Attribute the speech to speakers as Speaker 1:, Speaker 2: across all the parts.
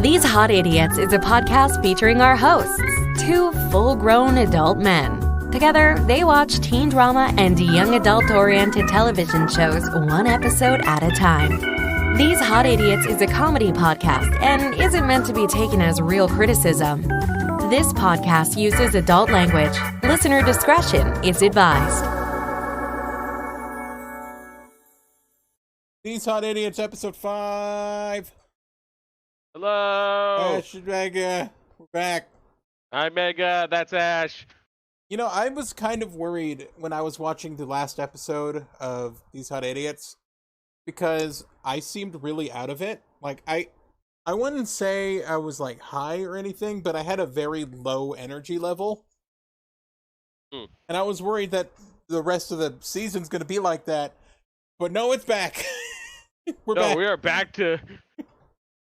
Speaker 1: These Hot Idiots is a podcast featuring our hosts, two full-grown adult men. Together, they watch teen drama and young adult-oriented television shows one episode at a time. These Hot Idiots is a comedy podcast and isn't meant to be taken as real criticism. This podcast uses adult language. Listener discretion is advised.
Speaker 2: These Hot Idiots, episode 5.
Speaker 3: Hello!
Speaker 2: Ashe and Mega, we're back.
Speaker 3: I'm Mega, that's Ash.
Speaker 2: You know, I was kind of worried when I was watching the last episode of These Hot Idiots because I seemed really out of it. Like, I wouldn't say I was, like, high or anything, but I had a very low energy level. And I was worried that the rest of the season's going to be like that. But no, it's back. We're back.
Speaker 3: We are back to...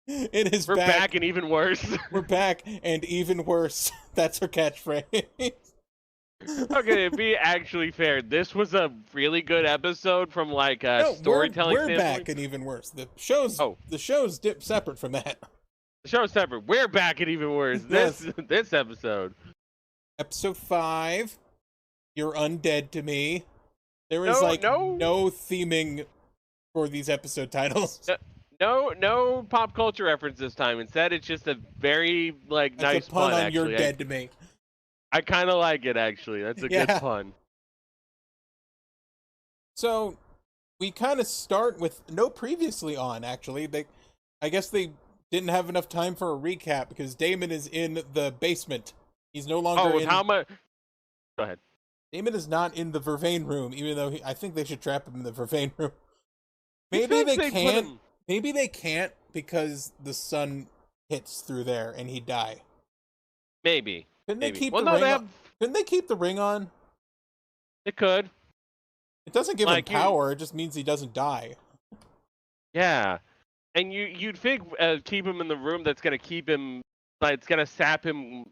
Speaker 2: It is
Speaker 3: We're back and even worse.
Speaker 2: We're back and even worse. That's our catchphrase.
Speaker 3: Okay, to be actually fair, this was a really good episode from like a storytelling
Speaker 2: we're
Speaker 3: standpoint.
Speaker 2: Back and even worse. The show's separate from that.
Speaker 3: The show's separate. We're back and even worse.
Speaker 2: Yes.
Speaker 3: This episode.
Speaker 2: Episode 5. You're undead to me. There was no theming for these episode titles.
Speaker 3: No pop culture reference this time. Instead, it's just a very nice
Speaker 2: That's a pun on
Speaker 3: actually.
Speaker 2: You're dead to me.
Speaker 3: I kind of like it actually. That's a good pun.
Speaker 2: So we kind of start with no previously on. Actually, I guess they didn't have enough time for a recap because Damon is in the basement. He's no longer in.
Speaker 3: How much? Go ahead.
Speaker 2: Damon is not in the Vervain room, even though I think they should trap him in the Vervain room. Maybe they can't. Maybe they can't because the sun hits through there and he'd die.
Speaker 3: Maybe.
Speaker 2: Couldn't they keep the ring on? Couldn't they keep the ring on?
Speaker 3: It could.
Speaker 2: It doesn't give him power. It just means he doesn't die.
Speaker 3: Yeah, and you'd think keep him in the room that's gonna keep him it's gonna sap him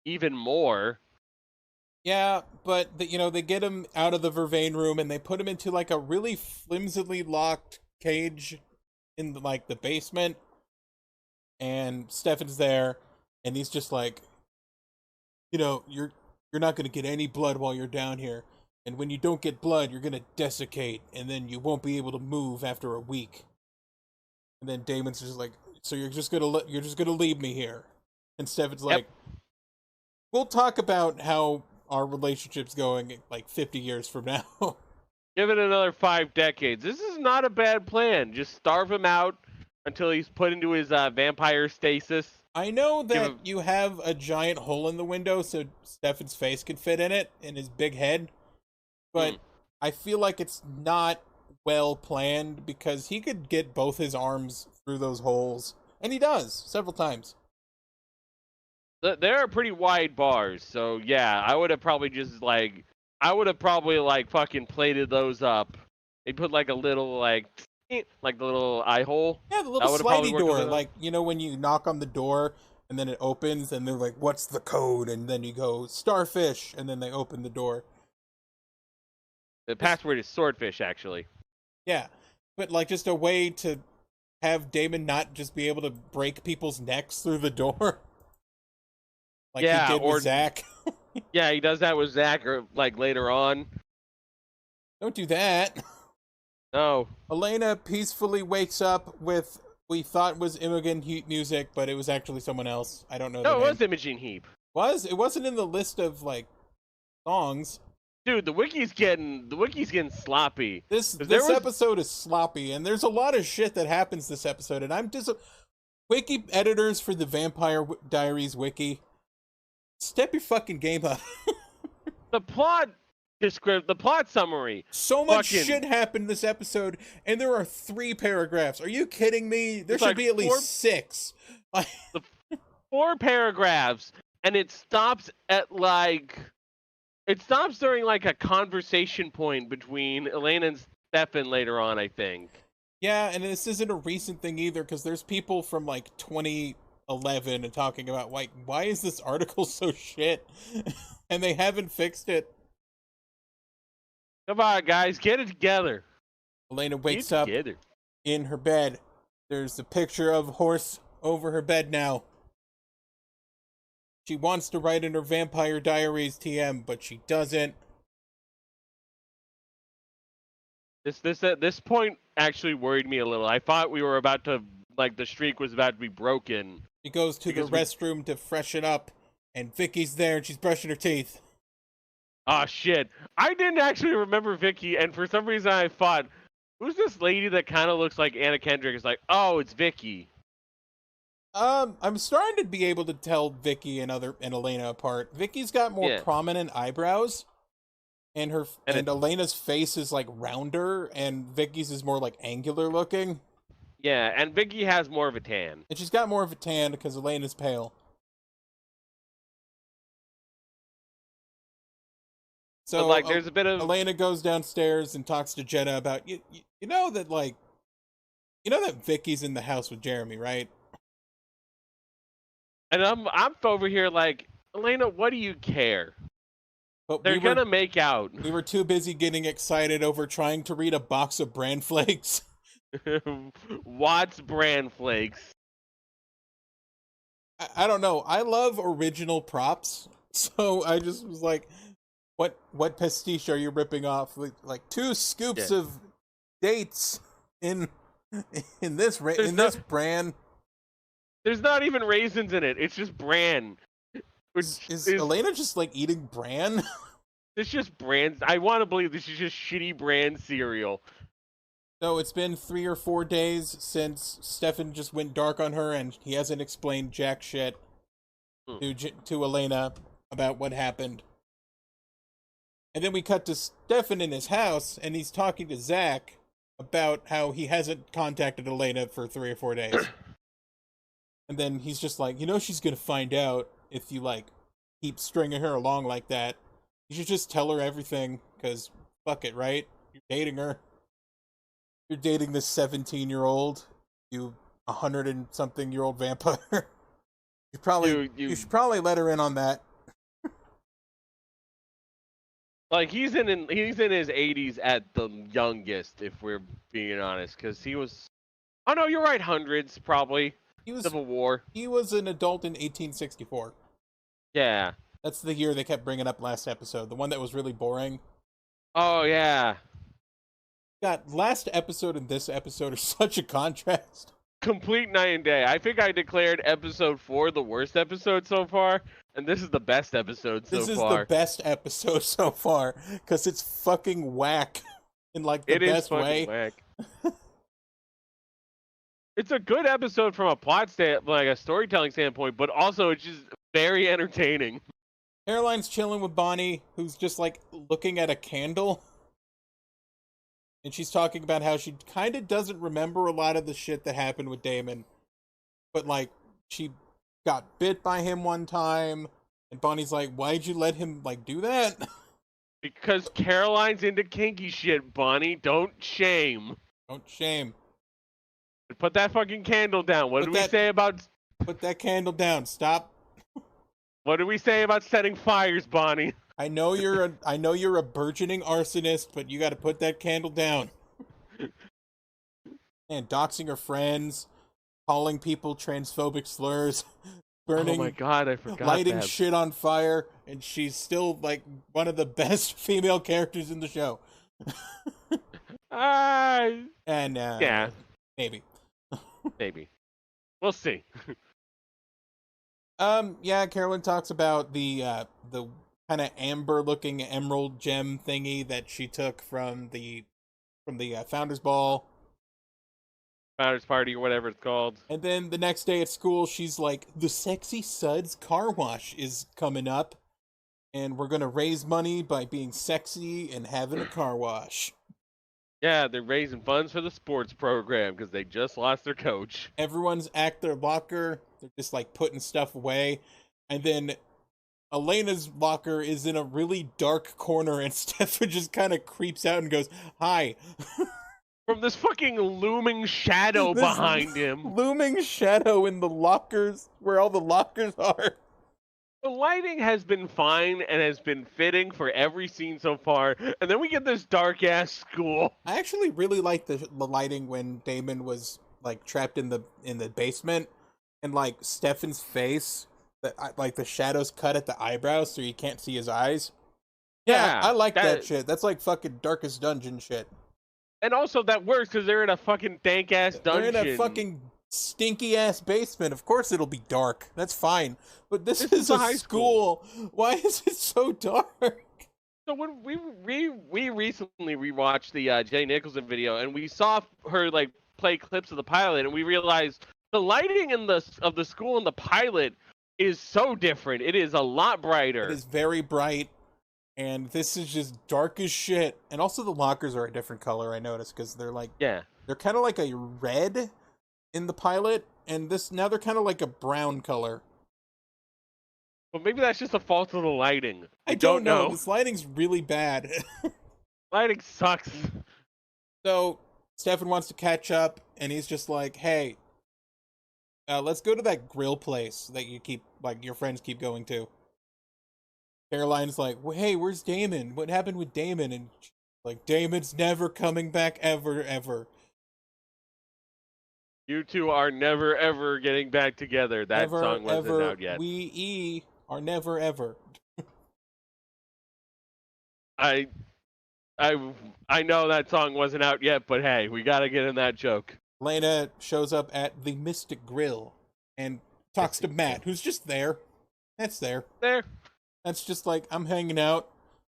Speaker 3: even more.
Speaker 2: Yeah, but they get him out of the Vervain room and they put him into a really flimsily locked cage in the basement, and Stefan's there, and he's just you're not gonna get any blood while you're down here, and when you don't get blood, you're gonna desiccate, and then you won't be able to move after a week. And then Damon's just so you're just gonna leave me here, and Stefan's we'll talk about how our relationship's going 50 years from now.
Speaker 3: Give it another 5 decades. This is not a bad plan. Just starve him out until he's put into his vampire stasis.
Speaker 2: I know that you have a giant hole in the window so Stefan's face can fit in it, in his big head. But I feel like it's not well planned because he could get both his arms through those holes. And he does, several times.
Speaker 3: There are pretty wide bars, so yeah, I would have probably fucking plated those up. They put a little the little eye hole.
Speaker 2: Yeah, the little slidey door. When you knock on the door and then it opens and they're like, "What's the code?" And then you go starfish, and then they open the door.
Speaker 3: The password is swordfish, actually.
Speaker 2: Yeah, but just a way to have Damon not just be able to break people's necks through the door. He did with Zach.
Speaker 3: Yeah, he does that with Zach, or later on.
Speaker 2: Don't do that.
Speaker 3: No.
Speaker 2: Elena peacefully wakes up with we thought was Imogen Heap music, but it was actually someone else. I don't know.
Speaker 3: No, it was Imogen Heap.
Speaker 2: It wasn't in the list of songs.
Speaker 3: Dude, the wiki's getting sloppy.
Speaker 2: This episode is sloppy, and there's a lot of shit that happens this episode, and I'm wiki editors for the Vampire Diaries wiki. Step your fucking game up.
Speaker 3: The plot summary.
Speaker 2: So much shit happened this episode, and there are 3 paragraphs. Are you kidding me? There should be at least 6.
Speaker 3: 4 paragraphs, and it stops at during a conversation point between Elena and Stefan later on, I think.
Speaker 2: Yeah, and this isn't a recent thing either, because there's people from 2011 and talking about why is this article so shit? And they haven't fixed it.
Speaker 3: Come on, guys, get it together.
Speaker 2: Elena wakes up in her bed. There's a picture of horse over her bed now. She wants to write in her Vampire Diaries TM, but she doesn't.
Speaker 3: This point actually worried me a little. I thought we were about to, like, the streak was about to be broken.
Speaker 2: She goes to the restroom to freshen up, and Vicky's there, and she's brushing her teeth.
Speaker 3: Oh shit! I didn't actually remember Vicky, and for some reason I thought, who's this lady that kind of looks like Anna Kendrick? It's like, oh, it's Vicky.
Speaker 2: I'm starting to be able to tell Vicky and Elena apart. Vicky's got more prominent eyebrows, and Elena's face is like rounder, and Vicky's is more like angular looking.
Speaker 3: Yeah, and Vicky has more of a tan.
Speaker 2: And she's got more of a tan because Elena's pale. So
Speaker 3: but, like, there's a bit of
Speaker 2: Elena goes downstairs and talks to Jenna about you know that Vicky's in the house with Jeremy, right?
Speaker 3: And I'm over here like, Elena, what do you care?
Speaker 2: But
Speaker 3: they're gonna make out.
Speaker 2: We were too busy getting excited over trying to read a box of bran flakes.
Speaker 3: Watts bran flakes.
Speaker 2: I don't know. I love original props, so I just was like, what pastiche are you ripping off? Like 2 scoops of dates in this bran.
Speaker 3: There's not even raisins in it. It's just bran.
Speaker 2: Is Elena just like eating bran?
Speaker 3: It's just bran. I want to believe this is just shitty bran cereal.
Speaker 2: So it's been 3 or 4 days since Stefan just went dark on her, and he hasn't explained jack shit to Elena about what happened. And then we cut to Stefan in his house, and he's talking to Zach about how he hasn't contacted Elena for 3 or 4 days. And then he's just like, she's gonna find out if you, like, keep stringing her along like that. You should just tell her everything, because fuck it, right? You're dating her. You're dating this 17-year-old, you 100-and-something-year-old vampire. You should probably let her in on that.
Speaker 3: Like, he's in his 80s at the youngest, if we're being honest, because he was. Oh no, you're right, hundreds probably. Civil War.
Speaker 2: He was an adult in 1864.
Speaker 3: Yeah.
Speaker 2: That's the year they kept bringing up last episode, the one that was really boring.
Speaker 3: Oh yeah.
Speaker 2: God, last episode and this episode are such a contrast.
Speaker 3: Complete night and day. I think I declared episode 4 the worst episode so far, and this is the best episode so far.
Speaker 2: This is the best episode so far, because it's fucking whack in, like, the best way.
Speaker 3: Whack. It's a good episode from a a storytelling standpoint, but also it's just very entertaining.
Speaker 2: Caroline's chilling with Bonnie, who's just, like, looking at a candle. And she's talking about how she kind of doesn't remember a lot of the shit that happened with Damon. But, like, she got bit by him one time. And Bonnie's like, why'd you let him, like, do that?
Speaker 3: Because Caroline's into kinky shit, Bonnie. Don't shame.
Speaker 2: Don't shame.
Speaker 3: Put that fucking candle down. What do we say about...
Speaker 2: Put that candle down. Stop.
Speaker 3: What do we say about setting fires, Bonnie?
Speaker 2: I know you're a burgeoning arsonist, but you got to put that candle down. And doxing her friends, calling people transphobic slurs, burning.
Speaker 3: Oh my god, I forgot.
Speaker 2: Lighting shit on fire, and she's still, like, one of the best female characters in the show. And
Speaker 3: yeah,
Speaker 2: maybe.
Speaker 3: Maybe. We'll see.
Speaker 2: Yeah, Carolyn talks about the kind of amber-looking emerald gem thingy that she took from the Founders Ball.
Speaker 3: Founders Party or whatever it's called.
Speaker 2: And then the next day at school, she's like, the Sexy Suds car wash is coming up, and we're gonna raise money by being sexy and having a car wash.
Speaker 3: Yeah, they're raising funds for the sports program because they just lost their coach.
Speaker 2: Everyone's at their locker. They're just, like, putting stuff away. And then Elena's locker is in a really dark corner, and Stefan just kind of creeps out and goes, hi.
Speaker 3: From this fucking looming shadow behind him.
Speaker 2: Looming shadow in the lockers, where all the lockers are.
Speaker 3: The lighting has been fine and has been fitting for every scene so far, and then we get this dark-ass school.
Speaker 2: I actually really liked the lighting when Damon was, like, trapped in the basement. and like Stefan's face, like the shadows cut at the eyebrows so you can't see his eyes. Yeah, I like that shit. That's like fucking Darkest Dungeon shit.
Speaker 3: And also that works because they're in a fucking dank ass dungeon.
Speaker 2: They're in a fucking stinky ass basement. Of course it'll be dark. That's fine. But this is a high school. Why is it so dark?
Speaker 3: So when we recently rewatched the Jay Nicholson video, and we saw her like play clips of the pilot, and we realized the lighting of the school in the pilot is so different. It is a lot brighter.
Speaker 2: It is very bright. And this is just dark as shit. And also the lockers are a different color, I noticed, because they're like...
Speaker 3: Yeah.
Speaker 2: They're kind of like a red in the pilot, and now they're kind of like a brown color.
Speaker 3: Well, maybe that's just a fault of the lighting.
Speaker 2: I don't know. This lighting's really bad.
Speaker 3: Lighting sucks.
Speaker 2: So, Stefan wants to catch up, and he's just like, hey, let's go to that grill place that your friends keep going to. Caroline's like, well, hey, where's Damon? What happened with Damon? And she's like, Damon's never coming back ever, ever.
Speaker 3: You two are never, ever getting back together. That song wasn't out yet.
Speaker 2: We are never, ever.
Speaker 3: I know that song wasn't out yet, but hey, we gotta get in that joke.
Speaker 2: Lena shows up at the Mystic Grill and talks to Matt, who's just there. That's there. That's just like, I'm hanging out.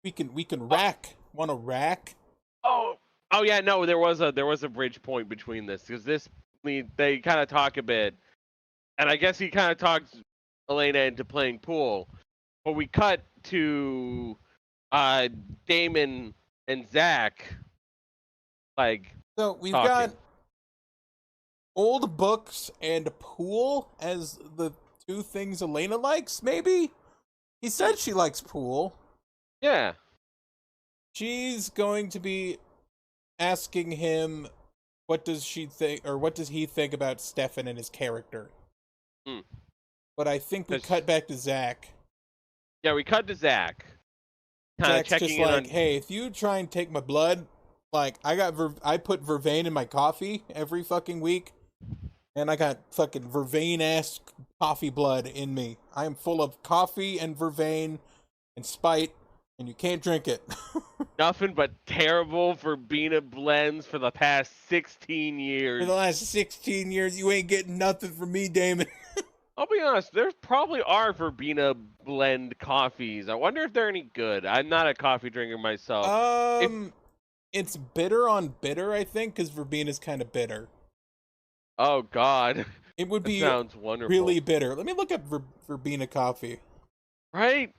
Speaker 2: We can rack. Want to rack?
Speaker 3: Oh yeah. No, there was a bridge point between this because they kind of talk a bit, and I guess he kind of talks Elena into playing pool. But we cut to Damon and Zach.
Speaker 2: So we've
Speaker 3: talking.
Speaker 2: got old books and pool as the two things Elena likes. Maybe. He said she likes pool.
Speaker 3: Yeah.
Speaker 2: She's going to be asking him what does he think about Stefan and his character. But I think we cut back to Zach.
Speaker 3: Yeah, we cut to Zach.
Speaker 2: Zach's just like, hey, if you try and take my blood, like I put vervain in my coffee every fucking week, and I got fucking vervain-ass coffee blood in me. I am full of coffee and vervain and spite, and you can't drink it.
Speaker 3: Nothing but terrible verbena blends for the past 16 years.
Speaker 2: For the last 16 years, you ain't getting nothing from me, Damon.
Speaker 3: I'll be honest, there probably are verbena blend coffees. I wonder if they're any good. I'm not a coffee drinker myself.
Speaker 2: It's bitter on bitter, I think, because verbena's kind of bitter.
Speaker 3: Oh, God.
Speaker 2: It would be
Speaker 3: sounds wonderful.
Speaker 2: Really bitter. Let me look up verbena coffee.
Speaker 3: Right?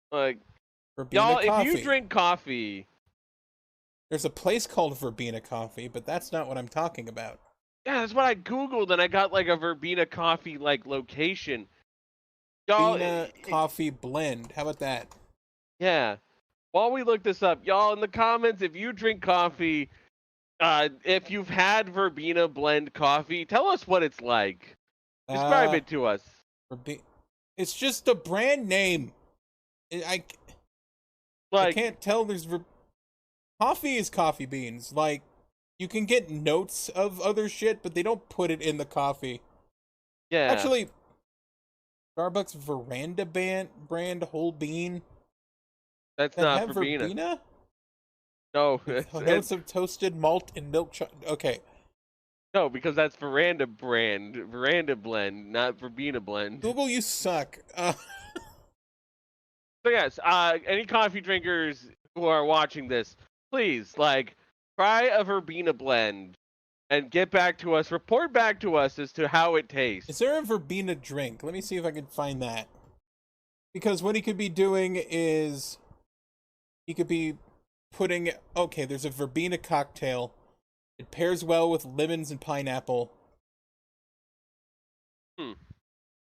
Speaker 3: Like,
Speaker 2: verbena
Speaker 3: y'all,
Speaker 2: coffee.
Speaker 3: if you drink coffee...
Speaker 2: There's a place called Verbena Coffee, but that's not what I'm talking about.
Speaker 3: Yeah, that's what I Googled, and I got, like, a verbena coffee, like, location. Y'all...
Speaker 2: Verbena coffee blend. How about that?
Speaker 3: Yeah. While we look this up, y'all, in the comments, if you drink coffee... if you've had verbena blend coffee, tell us what it's like. Describe it to us.
Speaker 2: It's just a brand name. I can't tell. Coffee is coffee beans. Like, you can get notes of other shit, but they don't put it in the coffee.
Speaker 3: Yeah.
Speaker 2: Actually, Starbucks Veranda brand whole bean.
Speaker 3: That's not verbena. No,
Speaker 2: notes of toasted malt and milk chocolate. Okay.
Speaker 3: No, because that's Veranda blend, not verbena blend.
Speaker 2: Google, you suck.
Speaker 3: So yes, any coffee drinkers who are watching this, please, try a verbena blend and get back to us. Report back to us as to how it tastes.
Speaker 2: Is there a verbena drink? Let me see if I can find that. Because what he could be doing is he could be there's a verbena cocktail. It pairs well with lemons and pineapple.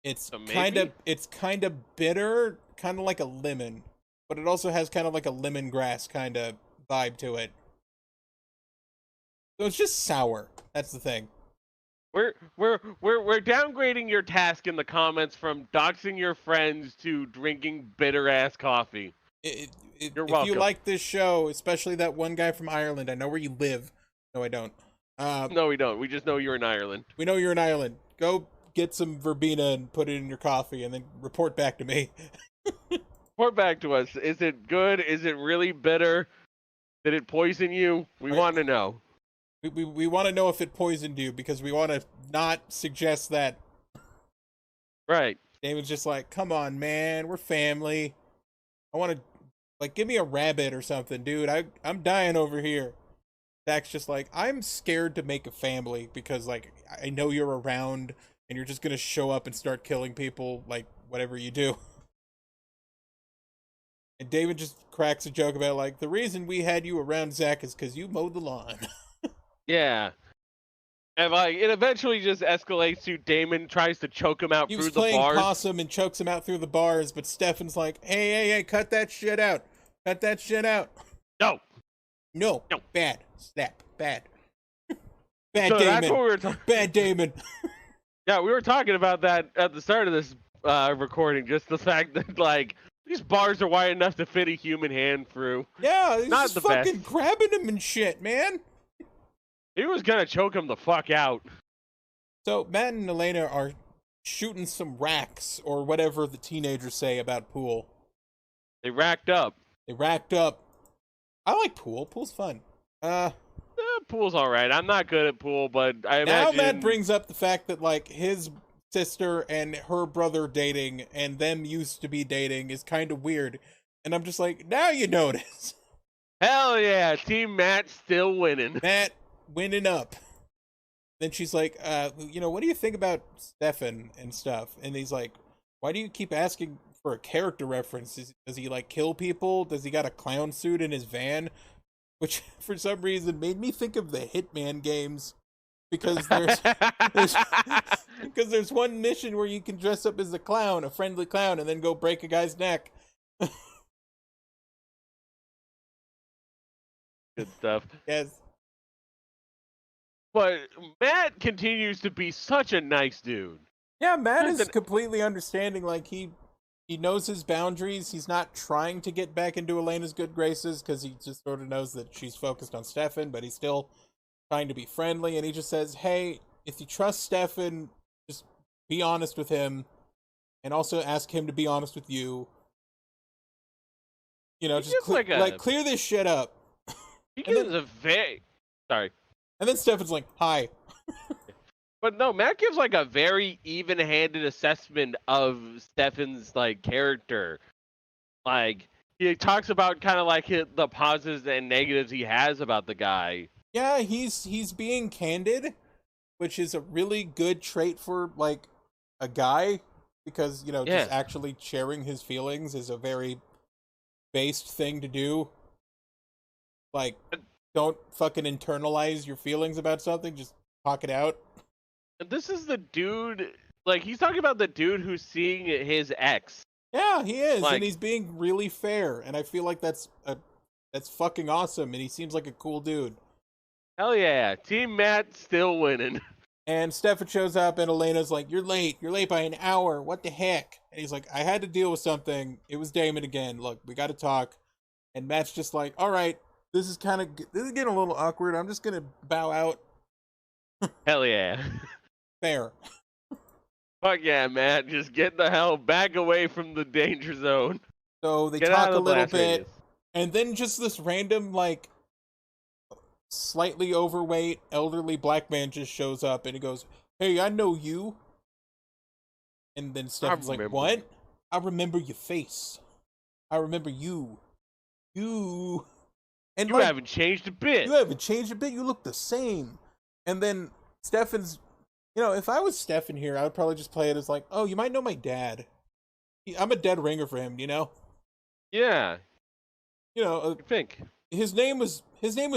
Speaker 2: It's kind of bitter, kind of like a lemon, but it also has kind of like a lemongrass kind of vibe to it. So it's just sour. That's the thing.
Speaker 3: We're downgrading your task in the comments from doxing your friends to drinking bitter ass coffee.
Speaker 2: You're welcome. If you like this show, especially that one guy from Ireland, I know where you live. No, I don't.
Speaker 3: No, we don't. We just know you're in Ireland.
Speaker 2: We know you're in Ireland. Go get some verbena and put it in your coffee, and then report back to me.
Speaker 3: Report back to us. Is it good? Is it really bitter? Did it poison you? We want to know.
Speaker 2: We want to know if it poisoned you, because we want to not suggest that.
Speaker 3: Right.
Speaker 2: David's just like, come on, man, we're family. I want to, like, give me a rabbit or something, dude. I'm dying over here. Zach's just like, I'm scared to make a family because, like, I know you're around and you're just gonna show up and start killing people, like, whatever you do. And David just cracks a joke about, like, the reason we had you around, Zach, is because you mowed the lawn.
Speaker 3: Yeah. And, like, it eventually just escalates to Damon tries to choke him out
Speaker 2: He
Speaker 3: through
Speaker 2: was
Speaker 3: the
Speaker 2: playing
Speaker 3: bars.
Speaker 2: possum and chokes him out through the bars, but Stefan's like, hey, cut that shit out. Cut that shit out.
Speaker 3: No.
Speaker 2: Bad. Snap. Bad. Bad
Speaker 3: So
Speaker 2: Damon.
Speaker 3: that's what we were talking.
Speaker 2: Bad Damon.
Speaker 3: Yeah, we were talking about that at the start of this recording. Just the fact that, like, these bars are wide enough to fit a human hand through.
Speaker 2: Yeah, he's
Speaker 3: Not
Speaker 2: just
Speaker 3: the
Speaker 2: fucking
Speaker 3: best.
Speaker 2: grabbing him and shit, man.
Speaker 3: He was gonna choke him the fuck out.
Speaker 2: So Matt and Elena are shooting some racks, or whatever the teenagers say about pool.
Speaker 3: They racked up.
Speaker 2: I like pool. Pool's fun.
Speaker 3: Pool's all right. I'm not good at pool, but I
Speaker 2: Now
Speaker 3: imagine.
Speaker 2: Matt brings up the fact that, like, his sister and her brother dating, and them used to be dating, is kind of weird. And I'm just like, now you notice.
Speaker 3: Hell yeah, Team Matt still winning.
Speaker 2: Matt winning up. Then she's like, what do you think about Stefan and stuff? And he's like, why do you keep asking for a character reference? Does he, like, kill people? Does he got a clown suit in his van? Which, for some reason, made me think of the Hitman games. Because there's one mission where you can dress up as a clown, a friendly clown, and then go break a guy's neck.
Speaker 3: Good stuff.
Speaker 2: Yes.
Speaker 3: But Matt continues to be such a nice dude.
Speaker 2: Yeah, Matt is completely understanding. Like, he knows his boundaries. He's not trying to get back into Elena's good graces because he just sort of knows that she's focused on Stefan, but he's still trying to be friendly. And he just says, hey, if you trust Stefan, just be honest with him, and also ask him to be honest with you. You know, just clear this shit up.
Speaker 3: He gives a very... Sorry.
Speaker 2: And then Stefan's like, hi.
Speaker 3: But no, Matt gives, like, a very even-handed assessment of Stefan's, like, character. Like, he talks about kind of, like, the positives and negatives he has about the guy.
Speaker 2: Yeah, he's being candid, which is a really good trait for, like, a guy. Because, just actually sharing his feelings is a very based thing to do. Like, don't fucking internalize your feelings about something, just talk it out.
Speaker 3: This is the dude, like, he's talking about the dude who's seeing his ex.
Speaker 2: Yeah, he is,
Speaker 3: like,
Speaker 2: and he's being really fair, and I feel like that's fucking awesome, and he seems like a cool dude.
Speaker 3: Hell yeah, Team Matt still winning.
Speaker 2: And Stefan shows up, and Elena's like, you're late by an hour, what the heck? And he's like, I had to deal with something, it was Damon again, look, we gotta talk. And Matt's just like, alright, this is getting a little awkward, I'm just gonna bow out.
Speaker 3: Hell yeah.
Speaker 2: Fair.
Speaker 3: Fuck yeah, Matt. Just get the hell back away from the danger zone.
Speaker 2: So they talk a little bit, and then just this random, like, slightly overweight, elderly black man just shows up, and he goes, hey, I know you. And then Stefan's like, what? I remember your face. I remember you. You. And
Speaker 3: you haven't changed a bit.
Speaker 2: You look the same. And then Stefan's, if I was Stefan here, I would probably just play it as like, oh, you might know my dad. I'm a dead ringer for him,
Speaker 3: Yeah.
Speaker 2: I
Speaker 3: think
Speaker 2: his name was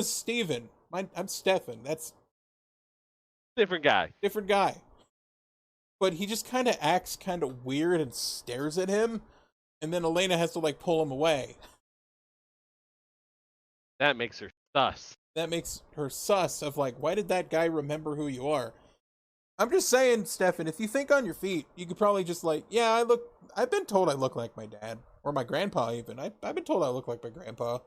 Speaker 2: Steven. I'm Stefan. That's
Speaker 3: different guy.
Speaker 2: But he just kind of acts kind of weird and stares at him, and then Elena has to, like, pull him away.
Speaker 3: That makes her sus.
Speaker 2: Of, like, why did that guy remember who you are? I'm just saying, Stefan, if you think on your feet, you could probably just, like, yeah, I've been told I look like my dad. Or my grandpa, even. I've been told I look like my grandpa.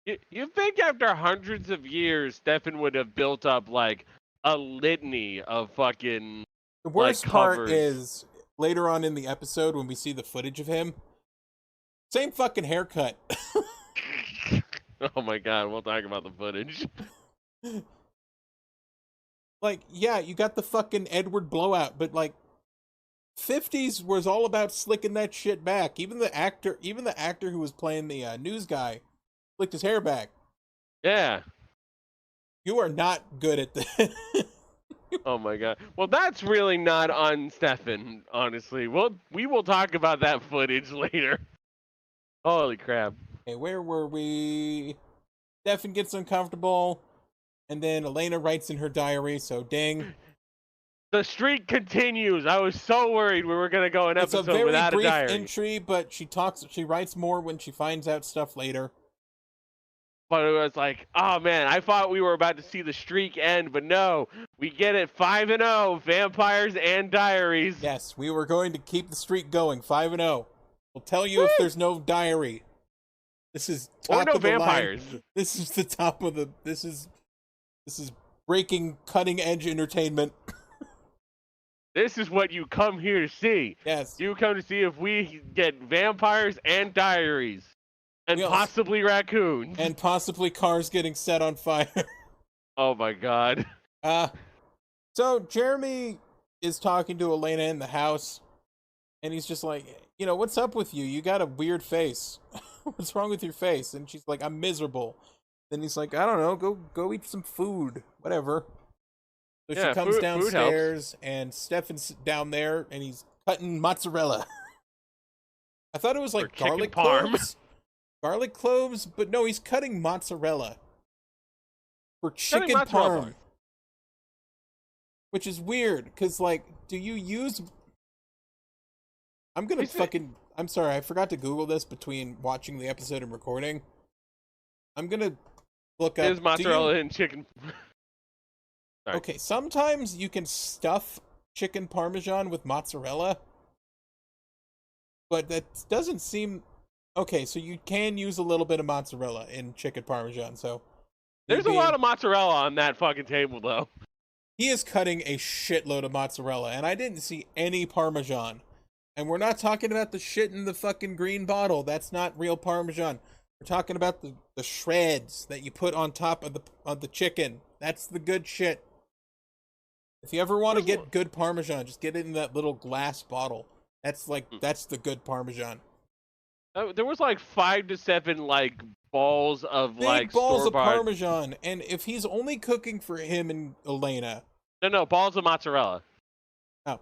Speaker 3: You think after hundreds of years, Stefan would have built up, like, a litany of fucking
Speaker 2: The worst part
Speaker 3: covers.
Speaker 2: is later on in the episode when we see the footage of him. Same fucking haircut.
Speaker 3: Oh my god, we'll talk about the footage.
Speaker 2: Like, yeah, you got the fucking Edward blowout, but like 50s was all about slicking that shit back. Even the actor who was playing the news guy slicked his hair back.
Speaker 3: Yeah.
Speaker 2: You are not good at this.
Speaker 3: Oh my god. Well, that's really not on Stefan, honestly. We will talk about that footage later. Holy crap.
Speaker 2: Okay, where were we? Stefan gets uncomfortable, and then Elena writes in her diary, so ding.
Speaker 3: The streak continues. I was so worried we were gonna go an
Speaker 2: It's
Speaker 3: episode
Speaker 2: a very
Speaker 3: without a
Speaker 2: brief
Speaker 3: diary.
Speaker 2: entry, but she writes more when she finds out stuff later.
Speaker 3: But it was like, oh man, I thought we were about to see the streak end, but no, we get it 5-0, vampires and diaries.
Speaker 2: Yes, we were going to keep the streak going, 5-0. We'll tell you if there's no diary. This is top
Speaker 3: Or no
Speaker 2: of the
Speaker 3: vampires.
Speaker 2: line. This is the top of the. This is breaking, cutting edge entertainment.
Speaker 3: This is what you come here to see.
Speaker 2: Yes.
Speaker 3: You come to see if we get vampires and diaries. And
Speaker 2: Yes.
Speaker 3: possibly raccoons.
Speaker 2: And possibly cars getting set on fire.
Speaker 3: Oh my god.
Speaker 2: So Jeremy is talking to Elena in the house, and he's just like, what's up with you? You got a weird face. What's wrong with your face? And she's like, I'm miserable. Then he's like, I don't know, go eat some food, whatever. So
Speaker 3: Yeah,
Speaker 2: she comes
Speaker 3: food
Speaker 2: downstairs, and Stefan's down there, and he's cutting mozzarella. I thought it was like
Speaker 3: chicken
Speaker 2: garlic
Speaker 3: parm.
Speaker 2: cloves. Garlic cloves, but no, he's cutting mozzarella for chicken
Speaker 3: mozzarella.
Speaker 2: parm, which is weird because, like, do you use? I'm sorry, I forgot to Google this between watching the episode and recording. I'm gonna look up.
Speaker 3: Is mozzarella and chicken? Sorry.
Speaker 2: Okay, sometimes you can stuff chicken parmesan with mozzarella, but that doesn't seem. Okay, so you can use a little bit of mozzarella in chicken parmesan, so...
Speaker 3: There's a lot of mozzarella on that fucking table, though.
Speaker 2: He is cutting a shitload of mozzarella, and I didn't see any parmesan. And we're not talking about the shit in the fucking green bottle. That's not real parmesan. We're talking about the shreds that you put on top of the chicken. That's the good shit. If you ever want to get good parmesan, just get it in that little glass bottle. That's the good parmesan.
Speaker 3: There was like 5 to 7 like balls of
Speaker 2: Big
Speaker 3: like
Speaker 2: balls of
Speaker 3: store-bought-
Speaker 2: parmesan, and if he's only cooking for him and Elena,
Speaker 3: No, balls of mozzarella.
Speaker 2: oh,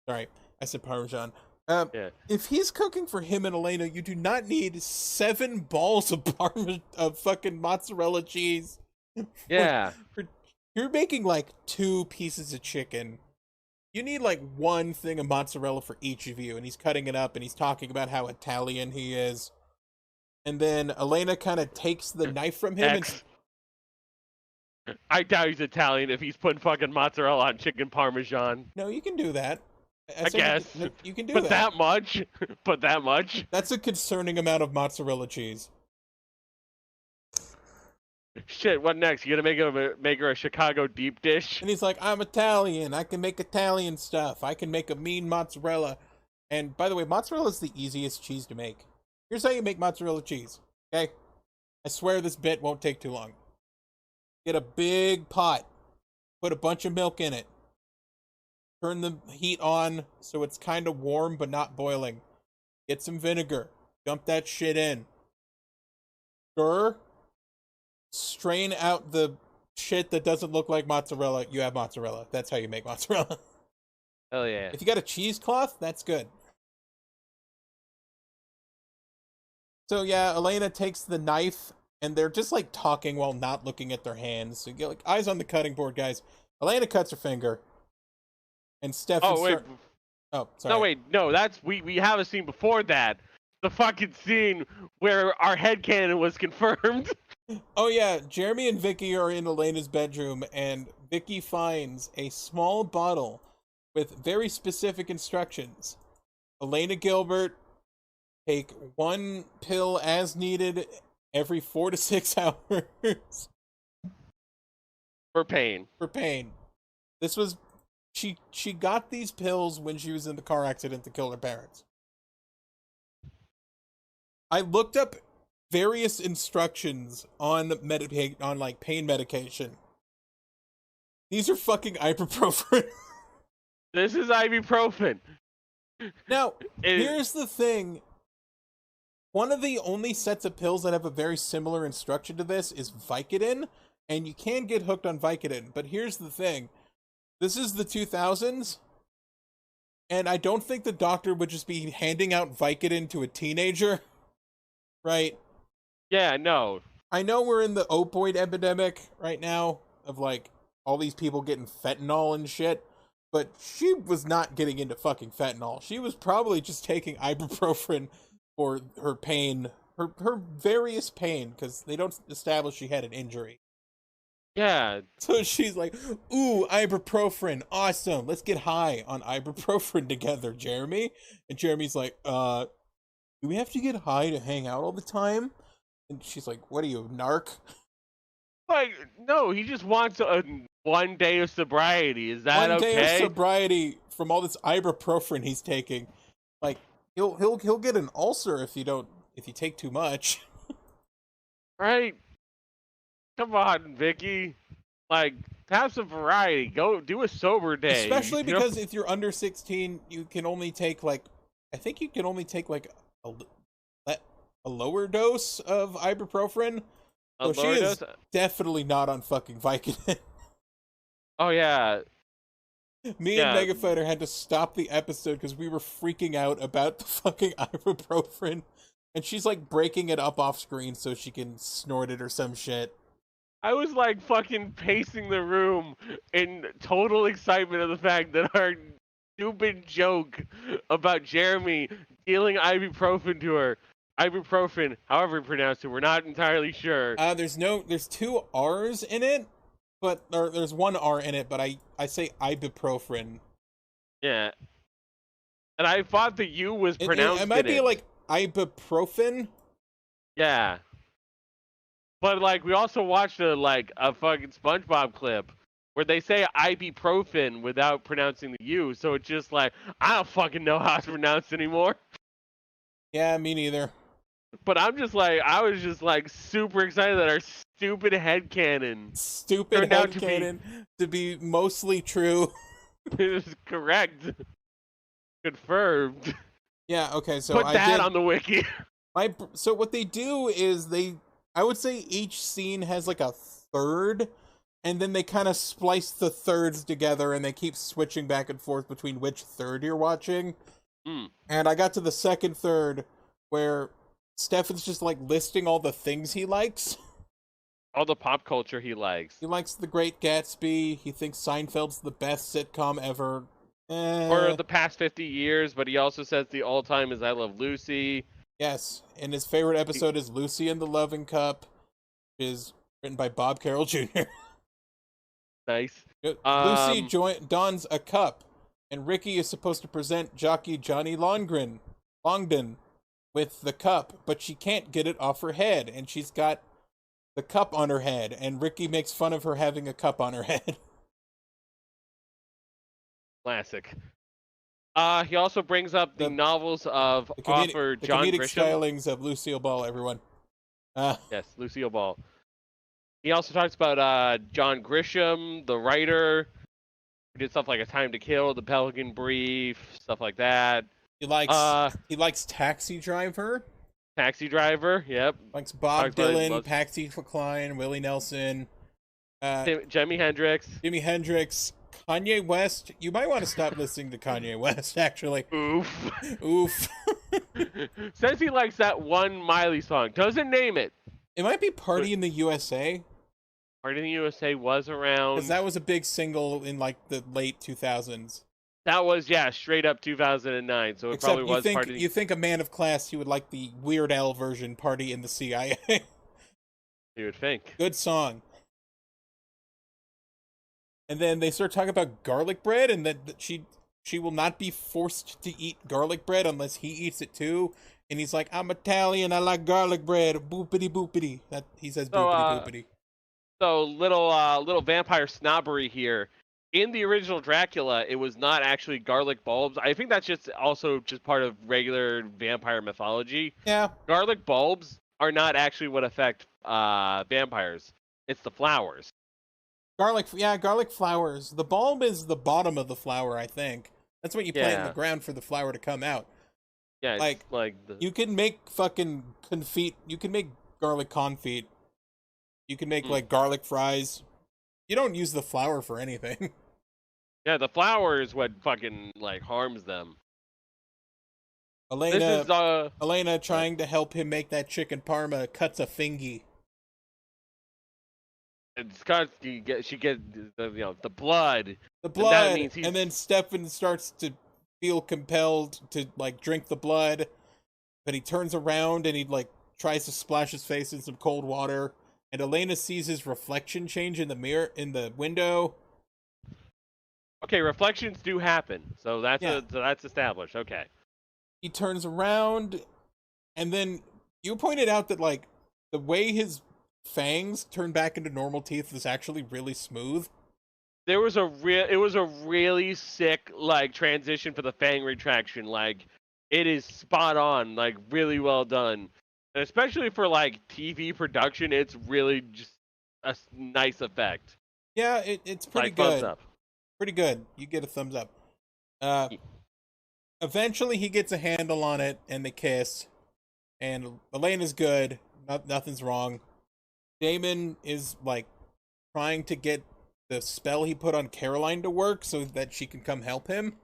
Speaker 2: sorry, I said parmesan.
Speaker 3: Yeah.
Speaker 2: If he's cooking for him and Elena, you do not need 7 balls of fucking mozzarella cheese.
Speaker 3: Yeah.
Speaker 2: You're making like 2 pieces of chicken. You need like 1 thing of mozzarella for each of you, and he's cutting it up, and he's talking about how Italian he is. And then Elena kind of takes the knife from him.
Speaker 3: I doubt he's Italian if he's putting fucking mozzarella on chicken parmesan.
Speaker 2: No, you can do that.
Speaker 3: I guess.
Speaker 2: You can do
Speaker 3: But
Speaker 2: that.
Speaker 3: that much? But that much?
Speaker 2: That's a concerning amount of mozzarella cheese.
Speaker 3: Shit, what next? You gonna make her a Chicago deep dish?
Speaker 2: And he's like, I'm Italian. I can make Italian stuff. I can make a mean mozzarella. And by the way, mozzarella is the easiest cheese to make. Here's how you make mozzarella cheese. Okay? I swear this bit won't take too long. Get a big pot. Put a bunch of milk in it. Turn the heat on so it's kind of warm but not boiling. Get some vinegar. Dump that shit in. Stir. Strain out the shit that doesn't look like mozzarella. You have mozzarella. That's how you make mozzarella.
Speaker 3: Hell yeah.
Speaker 2: If you got a cheesecloth, that's good. So yeah, Elena takes the knife, and they're just like talking while not looking at their hands. So you get like eyes on the cutting board, guys. Elena cuts her finger, and Stefan.
Speaker 3: Oh wait.
Speaker 2: Oh, sorry.
Speaker 3: No wait, no. That's we have a scene before that. The fucking scene where our headcanon was confirmed.
Speaker 2: Oh yeah, Jeremy and Vicky are in Elena's bedroom, and Vicky finds a small bottle with very specific instructions. Elena Gilbert, take 1 pill as needed every 4 to 6 hours.
Speaker 3: For pain.
Speaker 2: For pain. This was she got these pills when she was in the car accident to kill her parents. I looked up various instructions on like pain medication. These are fucking ibuprofen.
Speaker 3: This is ibuprofen.
Speaker 2: Now, here's the thing. One of the only sets of pills that have a very similar instruction to this is Vicodin, and you can get hooked on Vicodin. But here's the thing. This is the 2000s, and I don't think the doctor would just be handing out Vicodin to a teenager, right?
Speaker 3: Yeah, no.
Speaker 2: I know we're in the opioid epidemic right now of, like, all these people getting fentanyl and shit, but she was not getting into fucking fentanyl. She was probably just taking ibuprofen for her pain, her various pain, because they don't establish she had an injury.
Speaker 3: Yeah.
Speaker 2: So she's like, ooh, ibuprofen, awesome, let's get high on ibuprofen together, Jeremy. And Jeremy's like, do we have to get high to hang out all the time? And she's like, what are you, narc?
Speaker 3: Like, no, he just wants 1 day of sobriety. Is that okay?
Speaker 2: 1 day of sobriety from all this ibuprofen he's taking. Like, he'll get an ulcer if you take too much.
Speaker 3: Right? Come on, Vicky. Like, have some variety. Go do a sober day.
Speaker 2: Especially because if you're under 16, you can only take a lower dose of ibuprofen. So she is definitely not on fucking Vicodin.
Speaker 3: Oh, yeah.
Speaker 2: Me and Mega Fighter had to stop the episode because we were freaking out about the fucking ibuprofen. And she's like breaking it up off screen so she can snort it or some shit.
Speaker 3: I was like fucking pacing the room in total excitement of the fact that our stupid joke about Jeremy dealing ibuprofen to her. Ibuprofen, however you pronounce it, we're not entirely sure.
Speaker 2: There's 2 R's in it, but there's 1 R in it, but I say ibuprofen.
Speaker 3: Yeah. And I thought the U was pronounced.
Speaker 2: It might be like ibuprofen.
Speaker 3: Yeah. But like we also watched a fucking SpongeBob clip where they say ibuprofen without pronouncing the U, so it's just like I don't fucking know how it's pronounced anymore.
Speaker 2: Yeah, me neither.
Speaker 3: But I was just like super excited that our stupid headcanon
Speaker 2: to be mostly true.
Speaker 3: It is correct. Confirmed.
Speaker 2: Yeah, okay, so
Speaker 3: put that on the wiki.
Speaker 2: So what they do is I would say each scene has like a third, and then they kind of splice the thirds together and they keep switching back and forth between which third you're watching. And I got to the second third where Stefan's just like listing all the things he likes.
Speaker 3: All the pop culture he likes.
Speaker 2: He likes The Great Gatsby. He thinks Seinfeld's the best sitcom ever.
Speaker 3: Or the past 50 years, but he also says the all-time is I Love Lucy.
Speaker 2: Yes, and his favorite episode is Lucy and the Loving Cup, which is written by Bob Carroll Jr.
Speaker 3: Nice.
Speaker 2: Lucy dons a cup, and Ricky is supposed to present jockey Johnny Longden with the cup, but she can't get it off her head, and she's got the cup on her head, and Ricky makes fun of her having a cup on her head.
Speaker 3: Classic. He also brings up the novels of author John
Speaker 2: Grisham. The comedic stylings of Lucille Ball, everyone.
Speaker 3: Yes, Lucille Ball. He also talks about John Grisham, the writer, who did stuff like A Time to Kill, The Pelican Brief, stuff like that.
Speaker 2: He likes Taxi Driver.
Speaker 3: Taxi Driver, yep.
Speaker 2: Likes Bob Dylan, Patsy Cline, Willie Nelson.
Speaker 3: Jimi Hendrix.
Speaker 2: Jimi Hendrix. Kanye West. You might want to stop listening to Kanye West, actually.
Speaker 3: Oof.
Speaker 2: Oof.
Speaker 3: Says he likes that one Miley song. Doesn't name it.
Speaker 2: It might be Party in the USA.
Speaker 3: Party in the USA was around.
Speaker 2: Because that was a big single in like the late 2000s.
Speaker 3: That was, straight up 2009. So it probably was Party.
Speaker 2: You think a man of class, he would like the Weird Al version, Party in the CIA.
Speaker 3: You would think.
Speaker 2: Good song. And then they start talking about garlic bread, and that she will not be forced to eat garlic bread unless he eats it too. And he's like, I'm Italian, I like garlic bread, boopity boopity. That he says boopity boopity.
Speaker 3: So little vampire snobbery here. in the original Dracula, it was not actually garlic bulbs. I think that's just also just part of regular vampire mythology.
Speaker 2: Yeah.
Speaker 3: Garlic bulbs are not actually what affect vampires. It's the flowers.
Speaker 2: Garlic flowers. The bulb is the bottom of the flower, I think. That's what you plant in the ground for the flower to come out.
Speaker 3: Yeah, it's like
Speaker 2: you can make fucking confit. You can make garlic confit. You can make like garlic fries. You don't use the flower for anything.
Speaker 3: Yeah, the flower is what fucking like harms them.
Speaker 2: Elena trying to help him make that chicken parma cuts a fingy.
Speaker 3: It's got she gets the blood.
Speaker 2: And then Stefan starts to feel compelled to like drink the blood, but he turns around and he like tries to splash his face in some cold water, and Elena sees his reflection change in the mirror in the window.
Speaker 3: Okay, reflections do happen, so that's established. Okay.
Speaker 2: He turns around, and then you pointed out that like the way his fangs turn back into normal teeth is actually really smooth.
Speaker 3: It was a really sick like transition for the fang retraction. Like it is spot on, like really well done. And especially for like TV production, it's really just a nice effect.
Speaker 2: Yeah, it's pretty
Speaker 3: like,
Speaker 2: good.
Speaker 3: Thumbs up.
Speaker 2: Pretty good. You get a thumbs up. Eventually he gets a handle on it and they kiss. And Elena's good. Nothing's wrong. Damon is like trying to get the spell he put on Caroline to work so that she can come help him.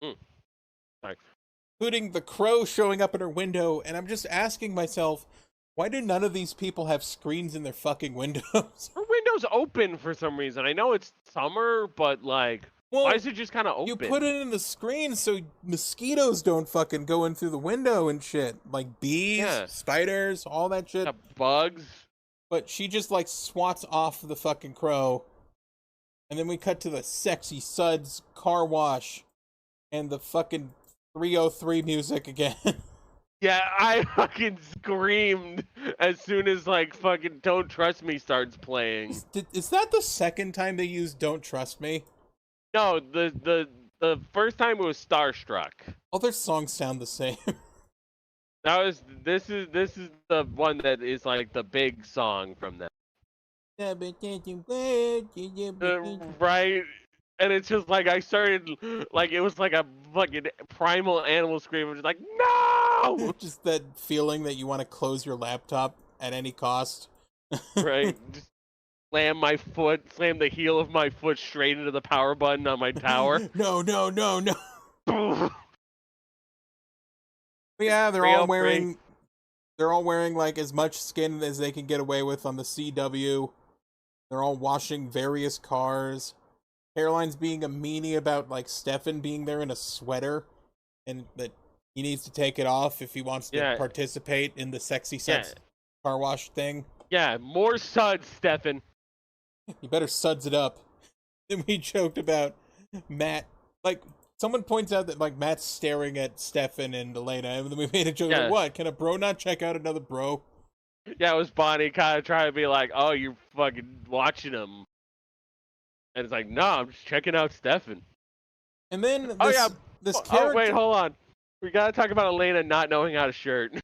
Speaker 3: Sorry.
Speaker 2: Including the crow showing up in her window, and I'm just asking myself, why do none of these people have screens in their fucking windows?
Speaker 3: Her window's open for some reason. I know it's summer, but like, why is it just kind of open?
Speaker 2: You put it in the screen so mosquitoes don't fucking go in through the window and shit. Like bees, spiders, all that shit.
Speaker 3: Bugs.
Speaker 2: But she just like swats off the fucking crow. And then we cut to the sexy Suds car wash and the fucking 303 music again.
Speaker 3: Yeah, I fucking screamed as soon as like fucking Don't Trust Me starts playing.
Speaker 2: Is that the second time they used Don't Trust Me?
Speaker 3: No, the first time it was Starstruck.
Speaker 2: All their songs sound the same.
Speaker 3: This is the one that is like the big song from them. Right? And it's just like I started like it was like a fucking primal animal scream. I'm just like, no!
Speaker 2: Just that feeling that you want to close your laptop at any cost.
Speaker 3: Right? Just slam the heel of my foot straight into the power button on my tower.
Speaker 2: No. Yeah, they're all wearing like as much skin as they can get away with on the CW. They're all washing various cars. Caroline's being a meanie about like Stefan being there in a sweater and that he needs to take it off if he wants to participate in the sexy sex car wash thing.
Speaker 3: Yeah, more suds, Stefan.
Speaker 2: You better suds it up. Then we joked about Matt. Like, someone points out that like Matt's staring at Stefan and Elena, and then we made a joke like, what? Can a bro not check out another bro?
Speaker 3: Yeah, it was Bonnie kind of trying to be like, oh, you're fucking watching him. And it's like, no, I'm just checking out Stefan.
Speaker 2: And then this character...
Speaker 3: Oh, wait, hold on. We gotta talk about Elena not knowing how to shirt.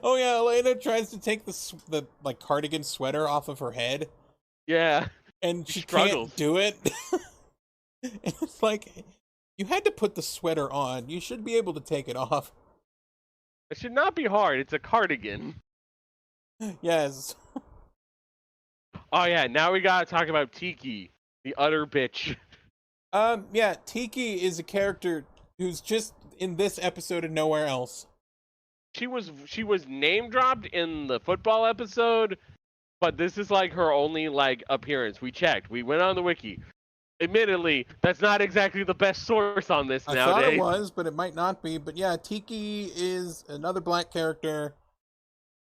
Speaker 2: Oh yeah, Elena tries to take the like cardigan sweater off of her head.
Speaker 3: Yeah.
Speaker 2: And she struggles. Can't do it. It's like, you had to put the sweater on. You should be able to take it off.
Speaker 3: It should not be hard. It's a cardigan.
Speaker 2: Yes.
Speaker 3: Oh yeah, now we gotta talk about Tiki, the utter bitch.
Speaker 2: Yeah, Tiki is a character who's just in this episode and nowhere else.
Speaker 3: She was name dropped in the football episode, but this is like her only like appearance. We checked. We went on the wiki. Admittedly, that's not exactly the best source on this nowadays.
Speaker 2: I thought it was, but it might not be. But yeah, Tiki is another black character.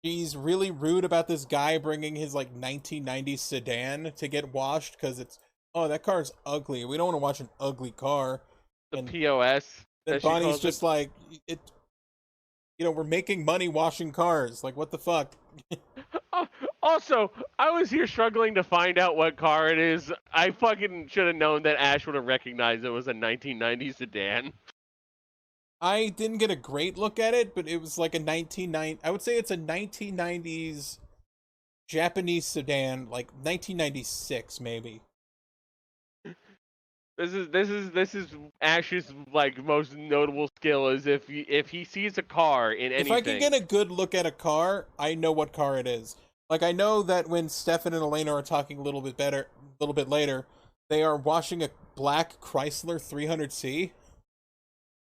Speaker 2: She's really rude about this guy bringing his like 1990s sedan to get washed because it's, oh, that car's ugly. We don't want to watch an ugly car.
Speaker 3: The POS.
Speaker 2: And Bonnie's just like, we're making money washing cars. Like, what the fuck?
Speaker 3: Also, I was here struggling to find out what car it is. I fucking should have known that Ash would have recognized it was a 1990 sedan.
Speaker 2: I didn't get a great look at it, but it was like a 1990. I would say it's a 1990s Japanese sedan, like 1996 maybe.
Speaker 3: This is Ash's like most notable skill is if he sees a car in anything.
Speaker 2: If I can get a good look at a car, I know what car it is. Like I know that when Stefan and Elena are talking a little bit later, they are washing a black Chrysler 300C,